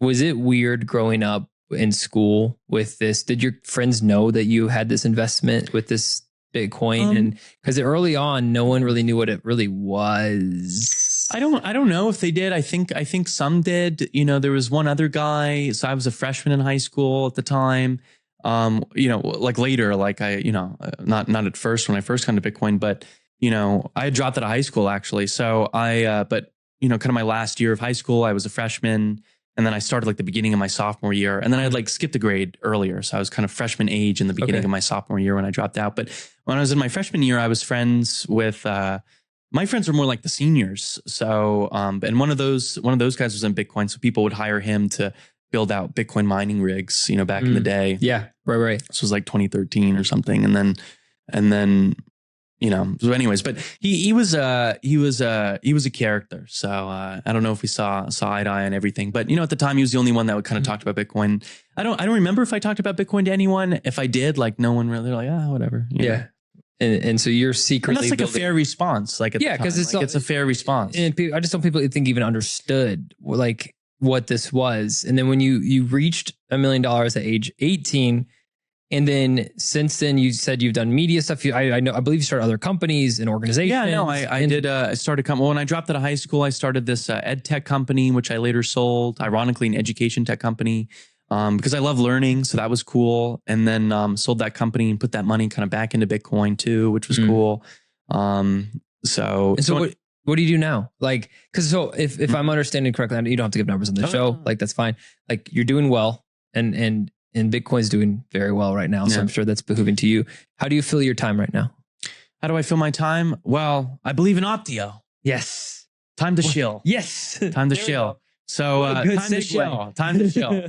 Was it weird growing up in school with this? Did your friends know that you had this investment with this Bitcoin? And because early on, no one really knew what it really was. I don't know if they did. I think some did. There was one other guy. So I was a freshman in high school at the time. Like later, like not at first when I first got into Bitcoin, but I had dropped out of high school actually. So but kind of my last year of high school, I was a freshman, and then I started like the beginning of my sophomore year, and then I had like skipped a grade earlier. So I was kind of freshman age in the beginning of my sophomore year when I dropped out. But when I was in my freshman year, I was friends with, my friends were more like the seniors. So, and one of those guys was in Bitcoin. So people would hire him to build out Bitcoin mining rigs, back in the day. Yeah. Right. This was like 2013 or something. And then, so anyways, but he was a character. So, I don't know if we saw eye to eye on everything, but at the time he was the only one that would kind of talked about Bitcoin. I don't remember if I talked about Bitcoin to anyone. If I did, like no one really, like, whatever. Yeah. And so you're secretly. And that's like a fair response. Like, because it's a fair response. And I just don't think people even understood like what this was. And then when you reached $1 million at age 18, and then since then you said you've done media stuff. I believe you started other companies and organizations. Yeah, no, I did. I started a company. When I dropped out of high school, I started this ed tech company, which I later sold. Ironically, an education tech company. Because I love learning. So that was cool. And then sold that company and put that money kind of back into Bitcoin too, which was cool. So what do you do now? Like, because if I'm understanding correctly, you don't have to give numbers on the show. Like, that's fine. Like, you're doing well, and Bitcoin's doing very well right now. So I'm sure that's behooving to you. How do you feel your time right now? How do I feel my time? Well, I believe in Optio. Yes. Time to chill. Yes. Time to chill. So time to chill.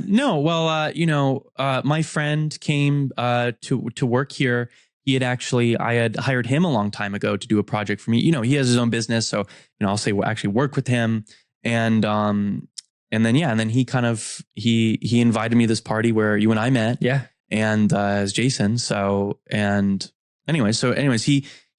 No, well, my friend came to work here. I had hired him a long time ago to do a project for me. He has his own business, so I'll say actually work with him, and then he kind of he invited me to this party where you and I met. Yeah, and as Jason. Anyways,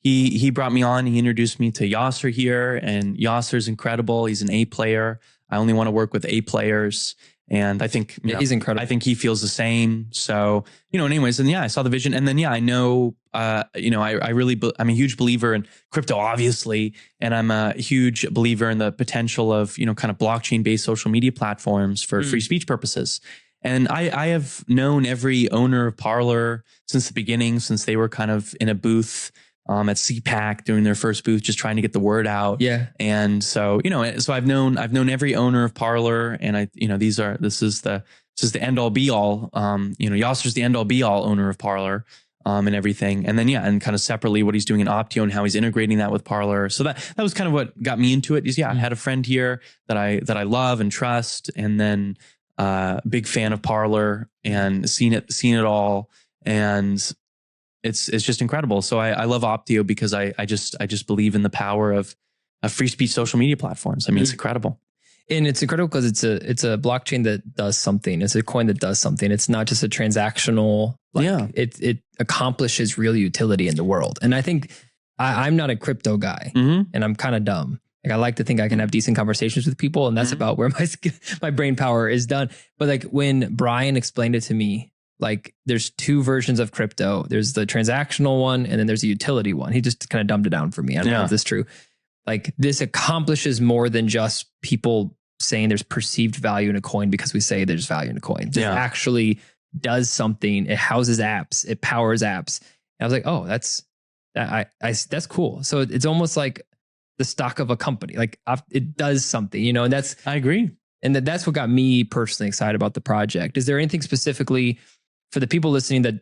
he brought me on. He introduced me to Yasser here, and Yasser's incredible. He's an A player. I only want to work with A players. And I think, he's incredible. I think he feels the same. So, anyways, and I saw the vision, and then, I know, I'm a huge believer in crypto, obviously. And I'm a huge believer in the potential of, kind of blockchain based social media platforms for free speech purposes. And I have known every owner of Parler since the beginning, since they were kind of in a booth at CPAC doing their first booth, just trying to get the word out. Yeah. And so, so I've known every owner of Parler, and this is the end all be all. Yasser's the end all be all owner of Parler, and everything. And then, and kind of separately what he's doing in Optio and how he's integrating that with Parler. So that was kind of what got me into it. Is I had a friend here that I love and trust, and then big fan of Parler and seen it all. And it's just incredible. So I love Optio because I just believe in the power of free speech social media platforms. I mean, it's incredible. And it's incredible because it's a blockchain that does something. It's a coin that does something. It's not just a transactional. It accomplishes real utility in the world. And I think I'm not a crypto guy, and I'm kind of dumb. Like, I like to think I can have decent conversations with people, and that's about where my brain power is done. But like when Brian explained it to me, like there's two versions of crypto. There's the transactional one, and then there's a utility one. He just kind of dumbed it down for me. I don't know if this is true. Like, this accomplishes more than just people saying there's perceived value in a coin because we say there's value in a coin. It actually does something. It houses apps. It powers apps. And I was like, oh, that's cool. So it's almost like the stock of a company. Like, it does something, and I agree. And that's what got me personally excited about the project. Is there anything specifically for the people listening that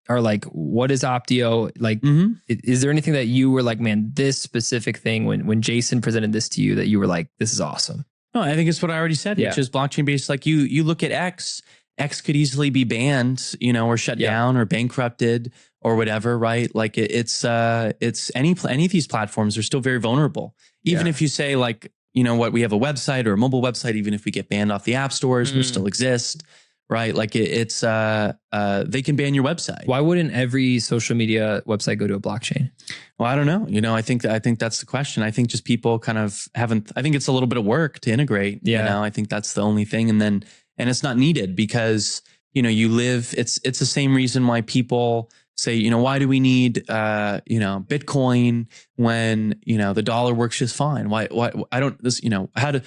are like, what is Optio? Like, is there anything that you were like, man, this specific thing when Jason presented this to you that you were like, this is awesome? No, I think it's what I already said, which is blockchain based. Like you look at X could easily be banned, or shut down or bankrupted or whatever, right? Like it's any of these platforms are still very vulnerable. Even if you say like, we have a website or a mobile website, even if we get banned off the app stores, we still exist. Right. Like they can ban your website. Why wouldn't every social media website go to a blockchain? Well, I don't know. I think that's the question. I think just people kind of I think it's a little bit of work to integrate. I think that's the only thing. And it's not needed because, you live, it's the same reason why people say, why do we need, Bitcoin when, the dollar works just fine? Why I don't, this, how to,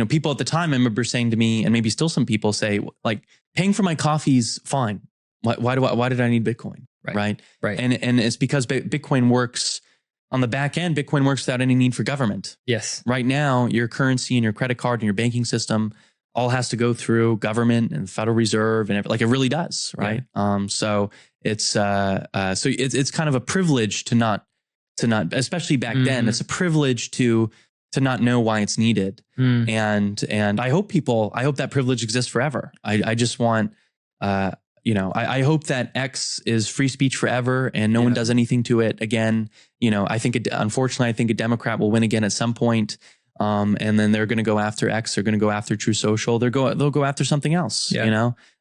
people at the time I remember saying to me, and maybe still some people say like, paying for my coffee's fine. Why did I need Bitcoin? Right. And it's because Bitcoin works on the back end. Bitcoin works without any need for government. Yes. Right now, your currency and your credit card and your banking system all has to go through government and Federal Reserve and like it really does. Right. Yeah. So it's kind of a privilege to not, especially back then, it's a privilege to not know why it's needed. And I hope that privilege exists forever. I just want, I hope that X is free speech forever and no one does anything to it again. Unfortunately, I think a Democrat will win again at some point. And then they're going to go after X. They're going to go after True Social. They'll go after something else.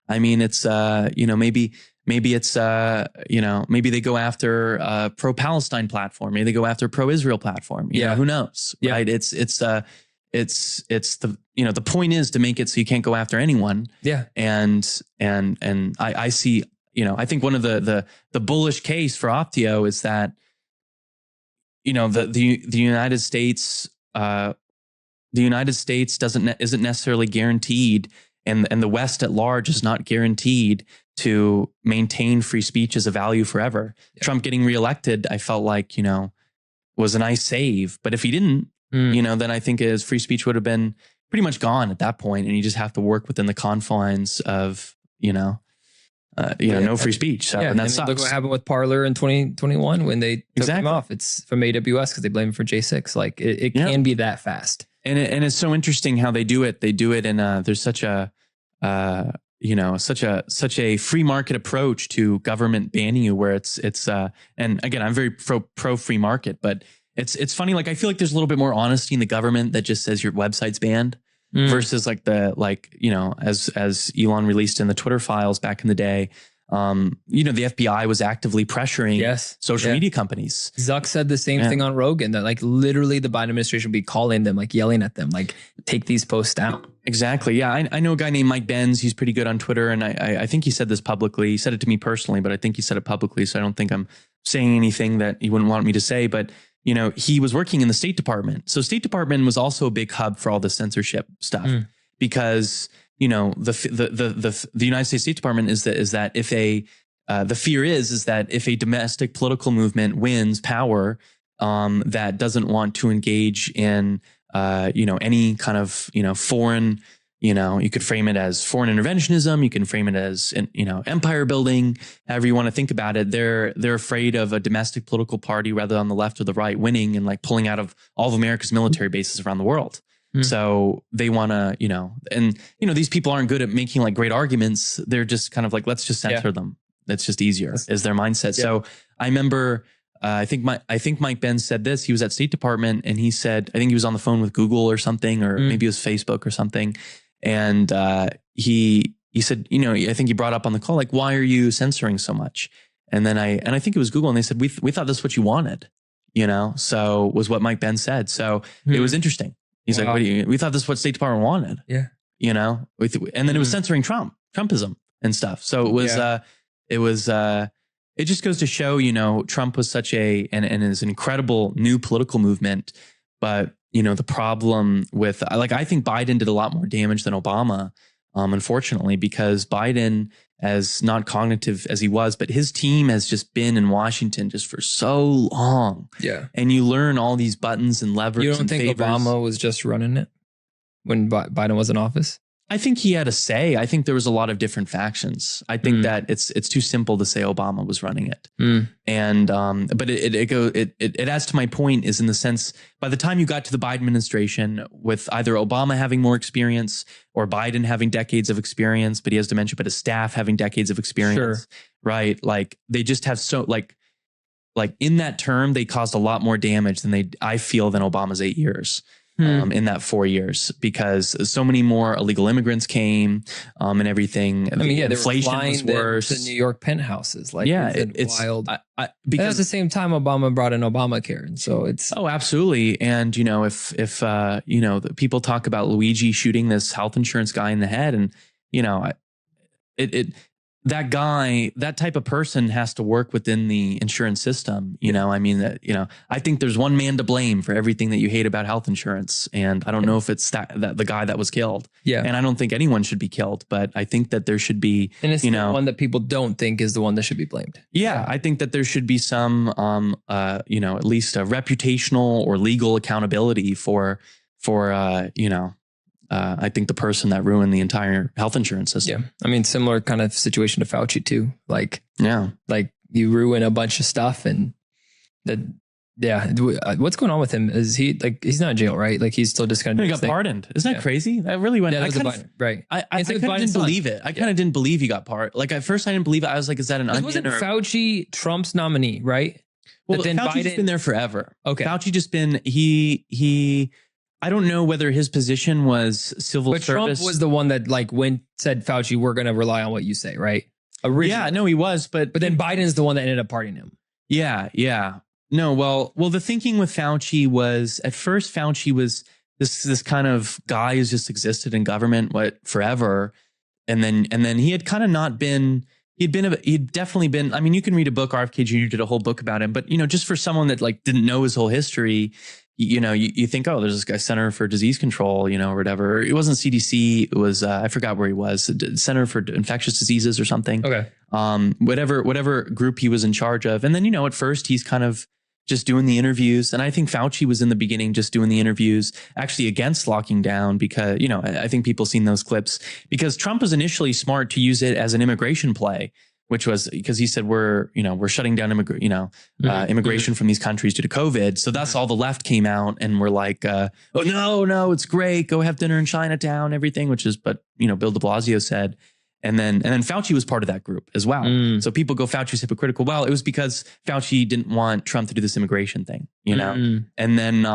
I mean, it's, maybe it's, maybe they go after a pro-Palestine platform. Maybe they go after a pro-Israel platform. You know, who knows? Yeah. Right. It's the, the point is to make it so you can't go after anyone. Yeah. And I see, I think one of the bullish case for Optio is that, the United States, isn't necessarily guaranteed, and the West at large is not guaranteed to maintain free speech as a value forever. Yeah. Trump getting reelected, I felt like, was a nice save. But if he didn't, then I think his free speech would have been pretty much gone at that point, and you just have to work within the confines of, no free speech. So, and that sucks. Look what happened with Parler in 2021 when they took him off. It's from AWS because they blame him for J6. Like it can be that fast. And it's so interesting how they do it. They do it in there's such a such a free market approach to government banning you, where it's and again, I'm very pro free market, but it's funny. Like I feel like there's a little bit more honesty in the government that just says your website's banned versus as Elon released in the Twitter files back in the day, the FBI was actively pressuring social media companies. Zuck said the same thing on Rogan, that like literally the Biden administration would be calling them, like yelling at them, like take these posts down. Exactly. Yeah. I know a guy named Mike Benz. He's pretty good on Twitter. And I think he said this publicly. He said it to me personally, but I think he said it publicly. So I don't think I'm saying anything that he wouldn't want me to say. But, he was working in the State Department. So State Department was also a big hub for all the censorship stuff because, the United States State Department is that if the fear is that if a domestic political movement wins power, that doesn't want to engage in, any kind of, foreign, you could frame it as foreign interventionism. You can frame it as, empire building, however you want to think about it. They're afraid of a domestic political party, rather on the left or the right, winning and like pulling out of all of America's military bases around the world. So they want to, these people aren't good at making like great arguments. They're just kind of like, let's just censor them. That's just easier is their mindset. Yeah. So I remember, I think Mike Benz said this. He was at State Department and he said, I think he was on the phone with Google or something, or maybe it was Facebook or something. And he said, I think he brought up on the call, like, why are you censoring so much? And then I think it was Google, and they said, we thought this is what you wanted, so was what Mike Benz said. So it was interesting. He's like, we thought this is what State Department wanted. Yeah. And then it was censoring Trumpism and stuff. So it was, it just goes to show, Trump was such and is an incredible new political movement. But, the problem with, I think Biden did a lot more damage than Obama, unfortunately, because Biden, as not cognitive as he was, but his team has just been in Washington just for so long. Yeah. And you learn all these buttons and levers. You don't think favors. Obama was just running it when Biden was in office? I think he had a say. I think there was a lot of different factions. I think that it's too simple to say Obama was running it. And but it adds to my point, is in the sense, by the time you got to the Biden administration, with either Obama having more experience or Biden having decades of experience, but he has dementia, but his staff having decades of experience, right? Like they just have like in that term, they caused a lot more damage than I feel than Obama's 8 years. In that 4 years, because so many more illegal immigrants came and everything. I mean, inflation was worse. The New York penthouses, like it's wild. Because at the same time, Obama brought in Obamacare, and so it's absolutely. And if the people talk about Luigi shooting this health insurance guy in the head, and that guy, that type of person has to work within the insurance system. I think there's one man to blame for everything that you hate about health insurance. And I don't know if it's that the guy that was killed. Yeah. And I don't think anyone should be killed, but I think that there should be, and it's the one that people don't think is the one that should be blamed. Yeah. I think that there should be some, at least a reputational or legal accountability for I think the person that ruined the entire health insurance system. Yeah. I mean, similar kind of situation to Fauci too. Like you ruin a bunch of stuff, and what's going on with him? Is he he's not in jail, right? Like he's still just kind of. He got pardoned. Isn't that crazy? That really went. Yeah, right. I kind of didn't believe it. I kind of didn't believe he got pardoned. Like at first I didn't believe it. I was like, is that an onion? Wasn't Fauci Trump's nominee, right? Well, but then Fauci's been there forever. Okay. Fauci just been, he I don't know whether his position was civil service. Trump was the one that said, Fauci, we're going to rely on what you say, right? Originally. Yeah, no, he was. But then Biden's the one that ended up pardoning him. Yeah, yeah. No, well, the thinking with Fauci was, at first Fauci was this kind of guy who's just existed in government forever. And then he had kind of not been, he'd definitely been, I mean, you can read a book, RFK Jr. did a whole book about him, but just for someone that didn't know his whole history, you think, oh, there's this guy, Center for Disease Control, or whatever. It wasn't CDC. It was, I forgot where he was, Center for Infectious Diseases or something. Okay. Whatever group he was in charge of. And then, at first he's kind of just doing the interviews. And I think Fauci was in the beginning just doing the interviews actually against locking down, because, I think people seen those clips, because Trump was initially smart to use it as an immigration play, which was because he said we're shutting down immigration from these countries due to COVID. So that's all the left came out and were like, oh no, it's great. Go have dinner in Chinatown, everything, which is, but Bill de Blasio said. And then Fauci was part of that group as well. So people go, Fauci's hypocritical. Well, it was because Fauci didn't want Trump to do this immigration thing, And then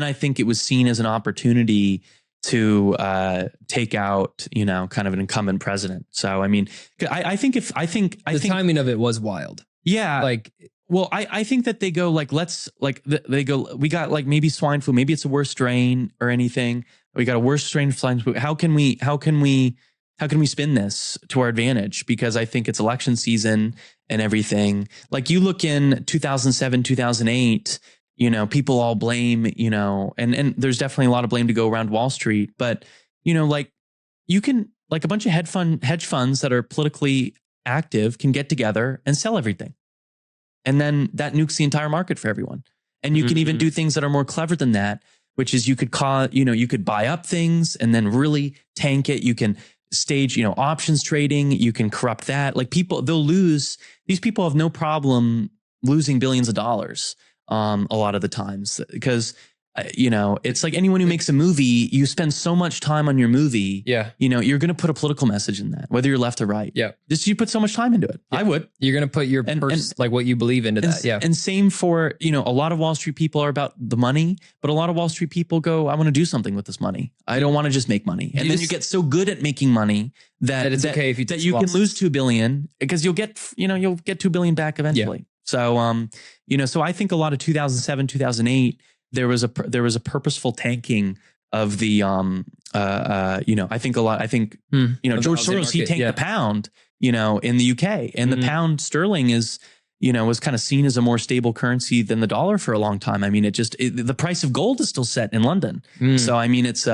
I think it was seen as an opportunity take out, kind of an incumbent president. So, I mean, I think the timing of it was wild. Yeah. Like, well, I think that they go like, they go, we got like maybe swine flu, maybe it's a worse strain or anything. We got a worse strain of swine flu. How can we spin this to our advantage? Because I think it's election season and everything. Like you look in 2007, 2008, people all blame, and there's definitely a lot of blame to go around Wall Street, but like you can, like a bunch of hedge funds that are politically active can get together and sell everything. And then that nukes the entire market for everyone. And you can even do things that are more clever than that, which is you could you could buy up things and then really tank it. You can stage, options trading. You can corrupt that. Like these people have no problem losing billions of dollars a lot of the times because, it's like anyone who makes a movie, you spend so much time on your movie. Yeah. You're going to put a political message in that, whether you're left or right. Yeah. You put so much time into it. Yeah. I would. You're going to put your like what you believe into that. Yeah. And same for, a lot of Wall Street people are about the money, but a lot of Wall Street people go, I want to do something with this money. I don't want to just make money. And then you get so good at making money that it's okay if you can lose 2 billion because you'll get 2 billion back eventually. Yeah. So, so I think a lot of 2007, 2008, there was a purposeful tanking of the I think George Soros, he tanked the pound, in the UK, and the pound sterling is, was kind of seen as a more stable currency than the dollar for a long time. I mean, the price of gold is still set in London. So, I mean, it's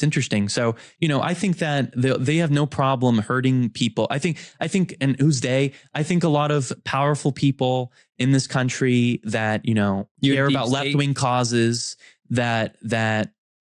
interesting. So, I think that they have no problem hurting people. I think, and who's they? I think a lot of powerful people in this country that, care about left-wing causes and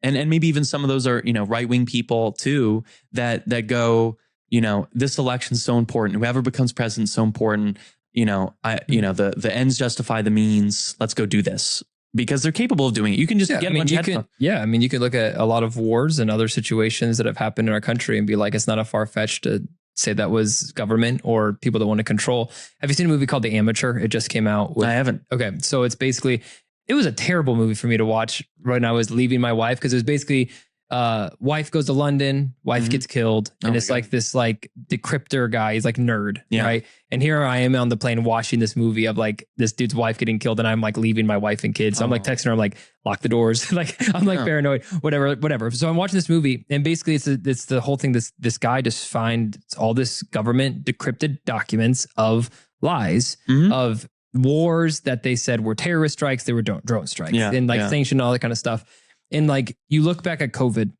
maybe even some of those are, right-wing people too, that go, this election's so important. Whoever becomes president is so important. The ends justify the means. Let's go do this because they're capable of doing it. You can just get a bunch of headphones. Yeah. I mean, you could look at a lot of wars and other situations that have happened in our country and be like, it's not a far-fetched to say that was government or people that want to control. Have you seen a movie called The Amateur? It just came out. I haven't. Okay. So it was a terrible movie for me to watch when I was leaving my wife because it was basically wife goes to London, wife gets killed, and it's like this like decryptor guy. He's like nerd, right? And here I am on the plane watching this movie of like this dude's wife getting killed, and I'm like leaving my wife and kids. So I'm like texting her, I'm like lock the doors, like I'm like paranoid, whatever. So I'm watching this movie, and basically it's the whole thing. This guy just finds all this government decrypted documents of lies of wars that they said were terrorist strikes, they were drone strikes, and like sanction, all that kind of stuff. And like, you look back at COVID,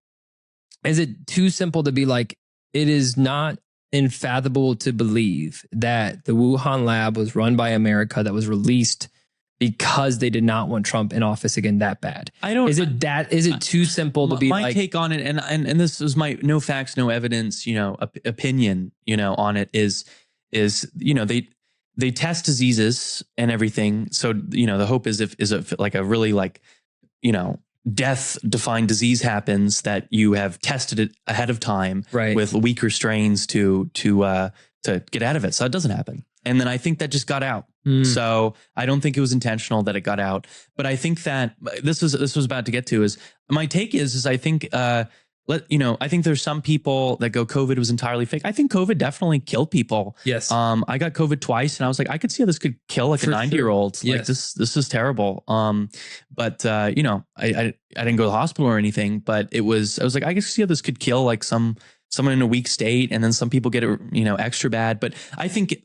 is it too simple to be like, it is not unfathomable to believe that the Wuhan lab was run by America that was released because they did not want Trump in office again that bad? Is it too simple to be my take on it? And this is my no facts, no evidence, opinion, on it is, they test diseases and everything. So, the hope is if like a really like, death-defying disease happens, that you have tested it ahead of time with weaker strains to get out of it. So it doesn't happen. And then I think that just got out. So I don't think it was intentional that it got out. But I think that this was about to get to is my take is I think I think there's some people that go COVID was entirely fake. I think COVID definitely killed people. Yes. I got COVID twice and I was like, I could see how this could kill like a 90-year-old. Like this is terrible. But I didn't go to the hospital or anything, but I was like, I could see how this could kill like someone in a weak state, and then some people get it, extra bad. But I think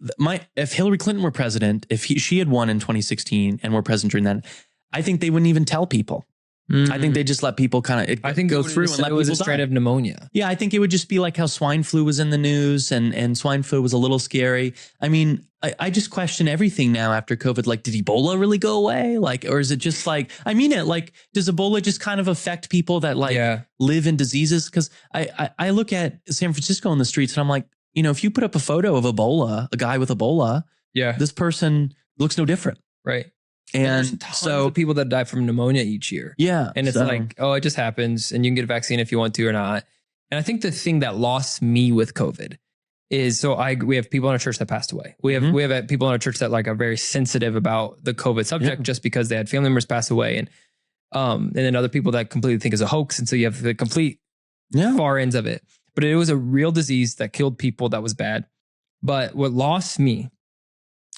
if Hillary Clinton were president, if she had won in 2016 and were president during that, I think they wouldn't even tell people. I think they just let people go through and let people die. Straight of pneumonia. Yeah, I think it would just be like how swine flu was in the news, and swine flu was a little scary. I mean, I just question everything now after COVID. Like, did Ebola really go away? Like, or is it just like, I mean it, like, does Ebola just kind of affect people that like live in diseases? Because I look at San Francisco in the streets and I'm like, if you put up a photo of Ebola, a guy with Ebola, this person looks no different. Right. And so people that die from pneumonia each year. Yeah. And it's like, oh, it just happens and you can get a vaccine if you want to or not. And I think the thing that lost me with COVID is, we have people in our church that passed away. We have people in our church that like are very sensitive about the COVID subject just because they had family members pass away. And And then other people that completely think is a hoax. And so you have the complete far ends of it. But it was a real disease that killed people. That was bad. But what lost me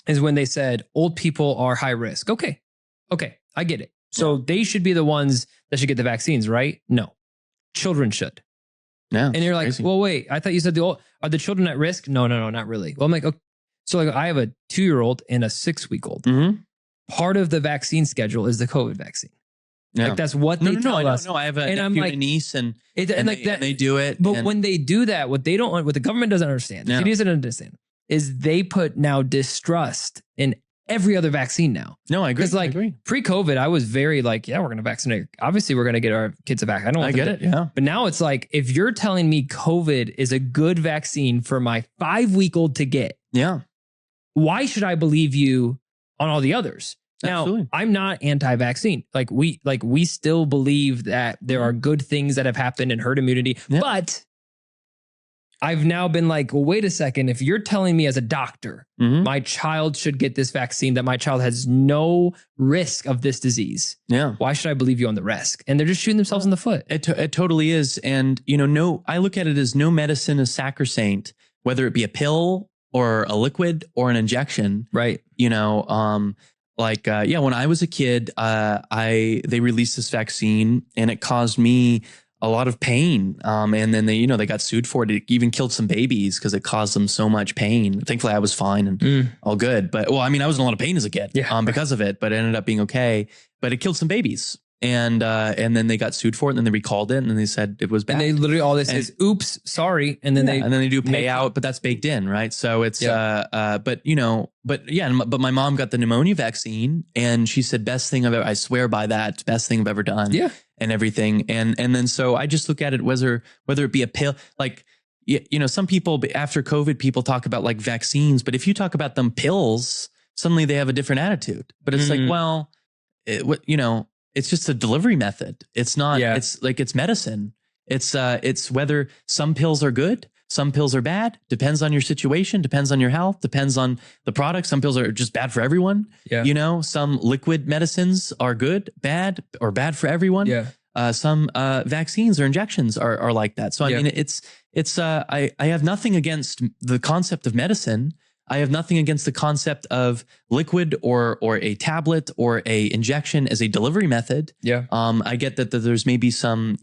is when they said old people are high risk. Okay, I get it. So they should be the ones that should get the vaccines, right? No, children should. Yeah, and you're like, crazy. Well, wait, I thought you said are the children at risk? No, not really. Well, I'm like, okay. So like I have a 2-year-old and a 6-week-old. Mm-hmm. Part of the vaccine schedule is the COVID vaccine. Yeah. Like that's what they tell us. No, I have a nephew and a niece and they do it. But when they do that, what the government doesn't understand, the CDC doesn't understand, is they put now distrust in every other vaccine now. No, I agree. Because like pre-COVID, I was very like, yeah, we're going to vaccinate. Obviously, we're going to get our kids a vaccine. I get it. Yeah. But now it's like, if you're telling me COVID is a good vaccine for my 5-week-old to get, why should I believe you on all the others? Now, I'm not anti-vaccine. Like we still believe that there are good things that have happened in herd immunity, but I've now been like, well, wait a second. If you're telling me as a doctor, my child should get this vaccine, that my child has no risk of this disease. Yeah. Why should I believe you on the risk? And they're just shooting themselves in the foot. It totally is. And, I look at it as no medicine is sacrosanct, whether it be a pill or a liquid or an injection. Right. When I was a kid, they released this vaccine and it caused me a lot of pain. And then they got sued for it. It even killed some babies because it caused them so much pain. Thankfully, I was fine and all good. But I was in a lot of pain as a kid because of it, but it ended up being okay. But it killed some babies. And then they got sued for it, and then they recalled it, and then they said it was bad. And they literally all this is, oops, sorry, and then they do payout, but that's baked in, right? So it's but my mom got the pneumonia vaccine, and she said best thing I've ever. I swear by that, best thing I've ever done. Yeah, and everything, and then so I just look at it whether it be a pill, like some people after COVID, people talk about like vaccines, but if you talk about them pills, suddenly they have a different attitude. But it's like, well, it's just a delivery method. It's not, it's like, it's medicine. It's whether some pills are good, some pills are bad, depends on your situation, depends on your health, depends on the product. Some pills are just bad for everyone. Yeah. Some liquid medicines are good, bad, or bad for everyone. Yeah. Some vaccines or injections are like that. So I mean, I have nothing against the concept of medicine. I have nothing against the concept of liquid or a tablet or a injection as a delivery method. Yeah. I get that there's maybe some,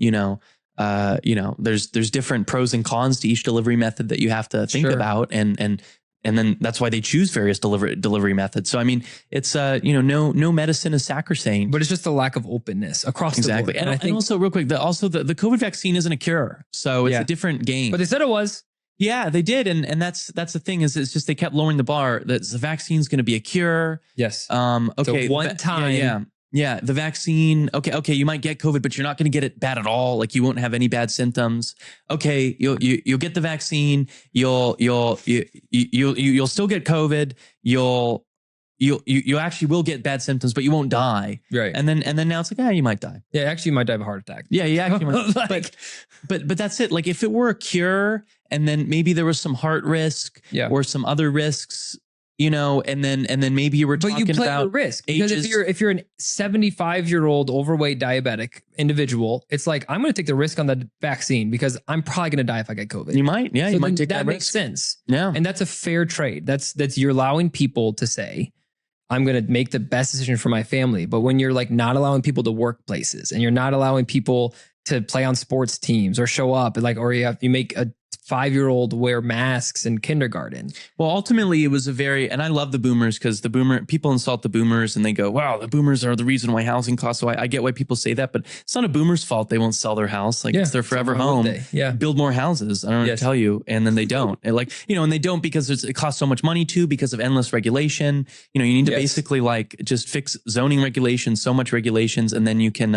there's different pros and cons to each delivery method that you have to think about. And then that's why they choose various delivery methods. So, I mean, it's, no medicine is sacrosanct. But it's just a lack of openness across the board. And I think also real quick, the COVID vaccine isn't a cure. So it's a different game. But they said it was. Yeah, they did. And that's the thing is it's just they kept lowering the bar that the vaccine's going to be a cure. Yes. Okay. So one time. Yeah. The vaccine. Okay. You might get COVID, but you're not going to get it bad at all. Like you won't have any bad symptoms. Okay. You'll get the vaccine. You'll still get COVID. You actually will get bad symptoms, but you won't die. Right. And then now it's like, you might die. Yeah. Actually, you might die of a heart attack. Yeah. You actually might. But that's it. Like if it were a cure and then maybe there was some heart risk or some other risks, and then maybe you were talking about. But you play the risk because if you're an 75-year-old overweight diabetic individual, it's like, I'm going to take the risk on the vaccine because I'm probably going to die if I get COVID. You might. Yeah. So you might take that risk. That makes sense. Yeah. And that's a fair trade. That's you're allowing people to say, I'm going to make the best decision for my family. But when you're like not allowing people to work places and you're not allowing people to play on sports teams or show up, or you make a 5-year-old wear masks in kindergarten. Well, ultimately it was and I love the boomers because people insult the boomers and they go, wow, the boomers are the reason why housing costs. So I get why people say that, but it's not a boomer's fault. They won't sell their house. Like it's their forever home. Build more houses. I don't know what to tell you. And then they don't. And and they don't because it costs so much money too, because of endless regulation. You need to basically just fix zoning regulations, so much regulations, and then you can,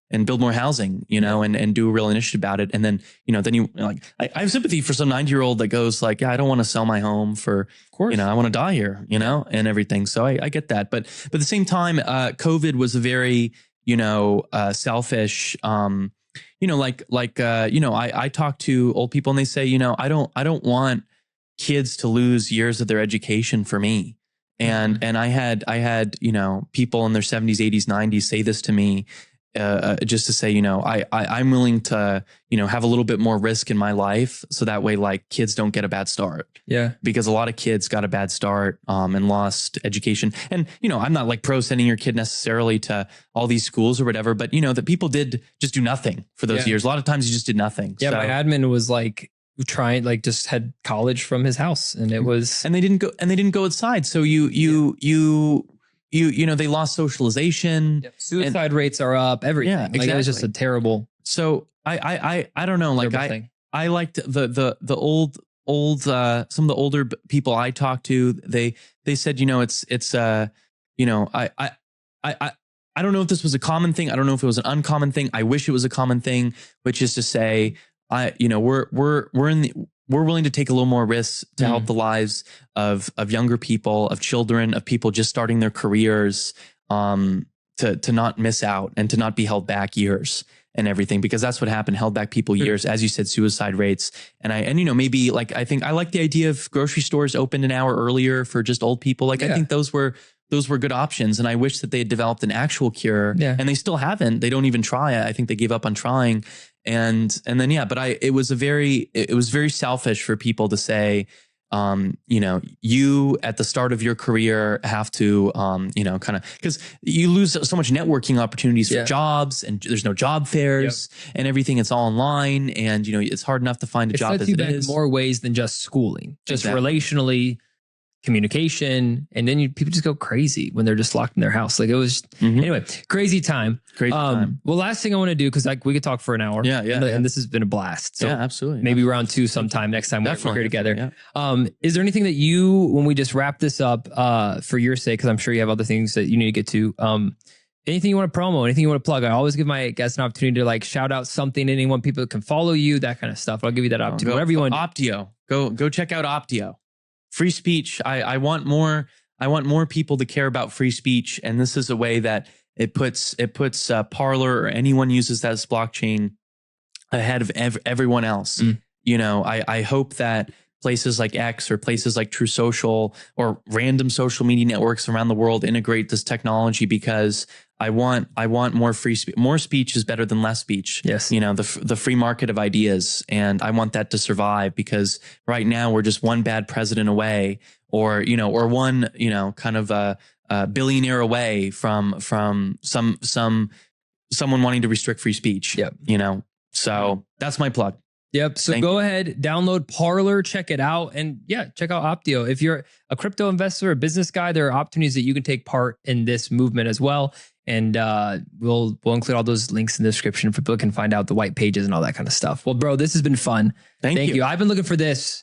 and build more housing, and do a real initiative about it. And then, I have sympathy for some 90-year-old that goes like, I don't want to sell my home for, of course, I want to die here, and everything. So I get that. But at the same time, COVID was a very, selfish, I talk to old people and they say, I don't want kids to lose years of their education for me. And I had, people in their 70s, 80s, 90s say this to me. just to say, I'm willing to, have a little bit more risk in my life. So that way, like, kids don't get a bad start. Yeah. Because a lot of kids got a bad start and lost education. And, I'm not like pro sending your kid necessarily to all these schools or whatever, but that people did just do nothing for those years. A lot of times you just did nothing. Yeah. So, my admin was like trying, like, just had college from his house, and it was, and they didn't go outside. So they lost socialization. Yep. Suicide rates are up. Everything. Yeah, exactly. Like, it was just a terrible. So I don't know. Like I liked the old some of the older people I talked to. They said, I don't know if this was a common thing. I don't know if it was an uncommon thing. I wish it was a common thing, which is to say, we're willing to take a little more risks to help the lives of younger people, of children, of people just starting their careers, to not miss out and to not be held back years and everything, because that's what happened, held back people years, as you said, suicide rates. And maybe like, I think I like the idea of grocery stores opened an hour earlier for just old people. Like, I think those were good options. And I wish that they had developed an actual cure, and they still haven't. They don't even try it. I think they gave up on trying. And then, but it was very selfish for people to say, you at the start of your career have to, kind of, because you lose so much networking opportunities for jobs, and there's no job fairs and everything. It's all online, and, it's hard enough to find a job as it is. More ways than just schooling, just relationally, communication, and then people just go crazy when they're just locked in their house. Like, it was anyway, crazy time. Well, last thing I want to do, because like we could talk for an hour. And this has been a blast. So absolutely. Maybe round 2 sometime next time we're here together. Is there anything that you, when we just wrap this up, for your sake, because I'm sure you have other things that you need to get to, anything you want to promo, anything you want to plug? I always give my guests an opportunity to like shout out something, anyone, people can follow you, that kind of stuff. I'll give you that opportunity. Whatever you want. Optio. Go check out Optio. Free speech. I want more people to care about free speech, and this is a way that it puts Parler or anyone uses that as blockchain ahead of everyone else. I hope that places like X or places like True Social or random social media networks around the world integrate this technology, because I want more free speech. More speech is better than less speech. Yes. The free market of ideas. And I want that to survive, because right now we're just one bad president away, or one, kind of a billionaire away from someone wanting to restrict free speech. Yep. So that's my plug. Yep. So go ahead, download Parler, check it out, and check out Optio. If you're a crypto investor, a business guy, there are opportunities that you can take part in this movement as well. And we'll include all those links in the description for people can find out the white pages and all that kind of stuff. Well, bro, this has been fun. Thank you. I've been looking for this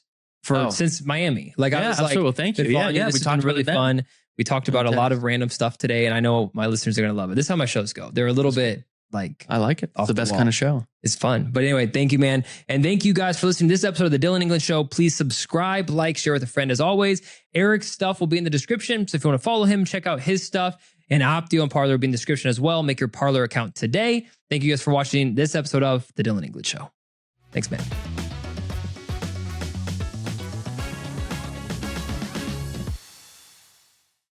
since Miami. Like, I was like, well, thank you. We talked really fun. We talked about a lot of random stuff today, and I know my listeners are going to love it. This is how my shows go. They're a little bit like, I like it. It's the best kind of show. It's fun. But anyway, thank you, man. And thank you guys for listening to this episode of the Dillon England Show. Please subscribe, like, share with a friend. As always, Erik's stuff will be in the description. So if you want to follow him, check out his stuff. And Optio and Parler will be in the description as well. Make your Parler account today. Thank you guys for watching this episode of the Dillon England Show. Thanks, man.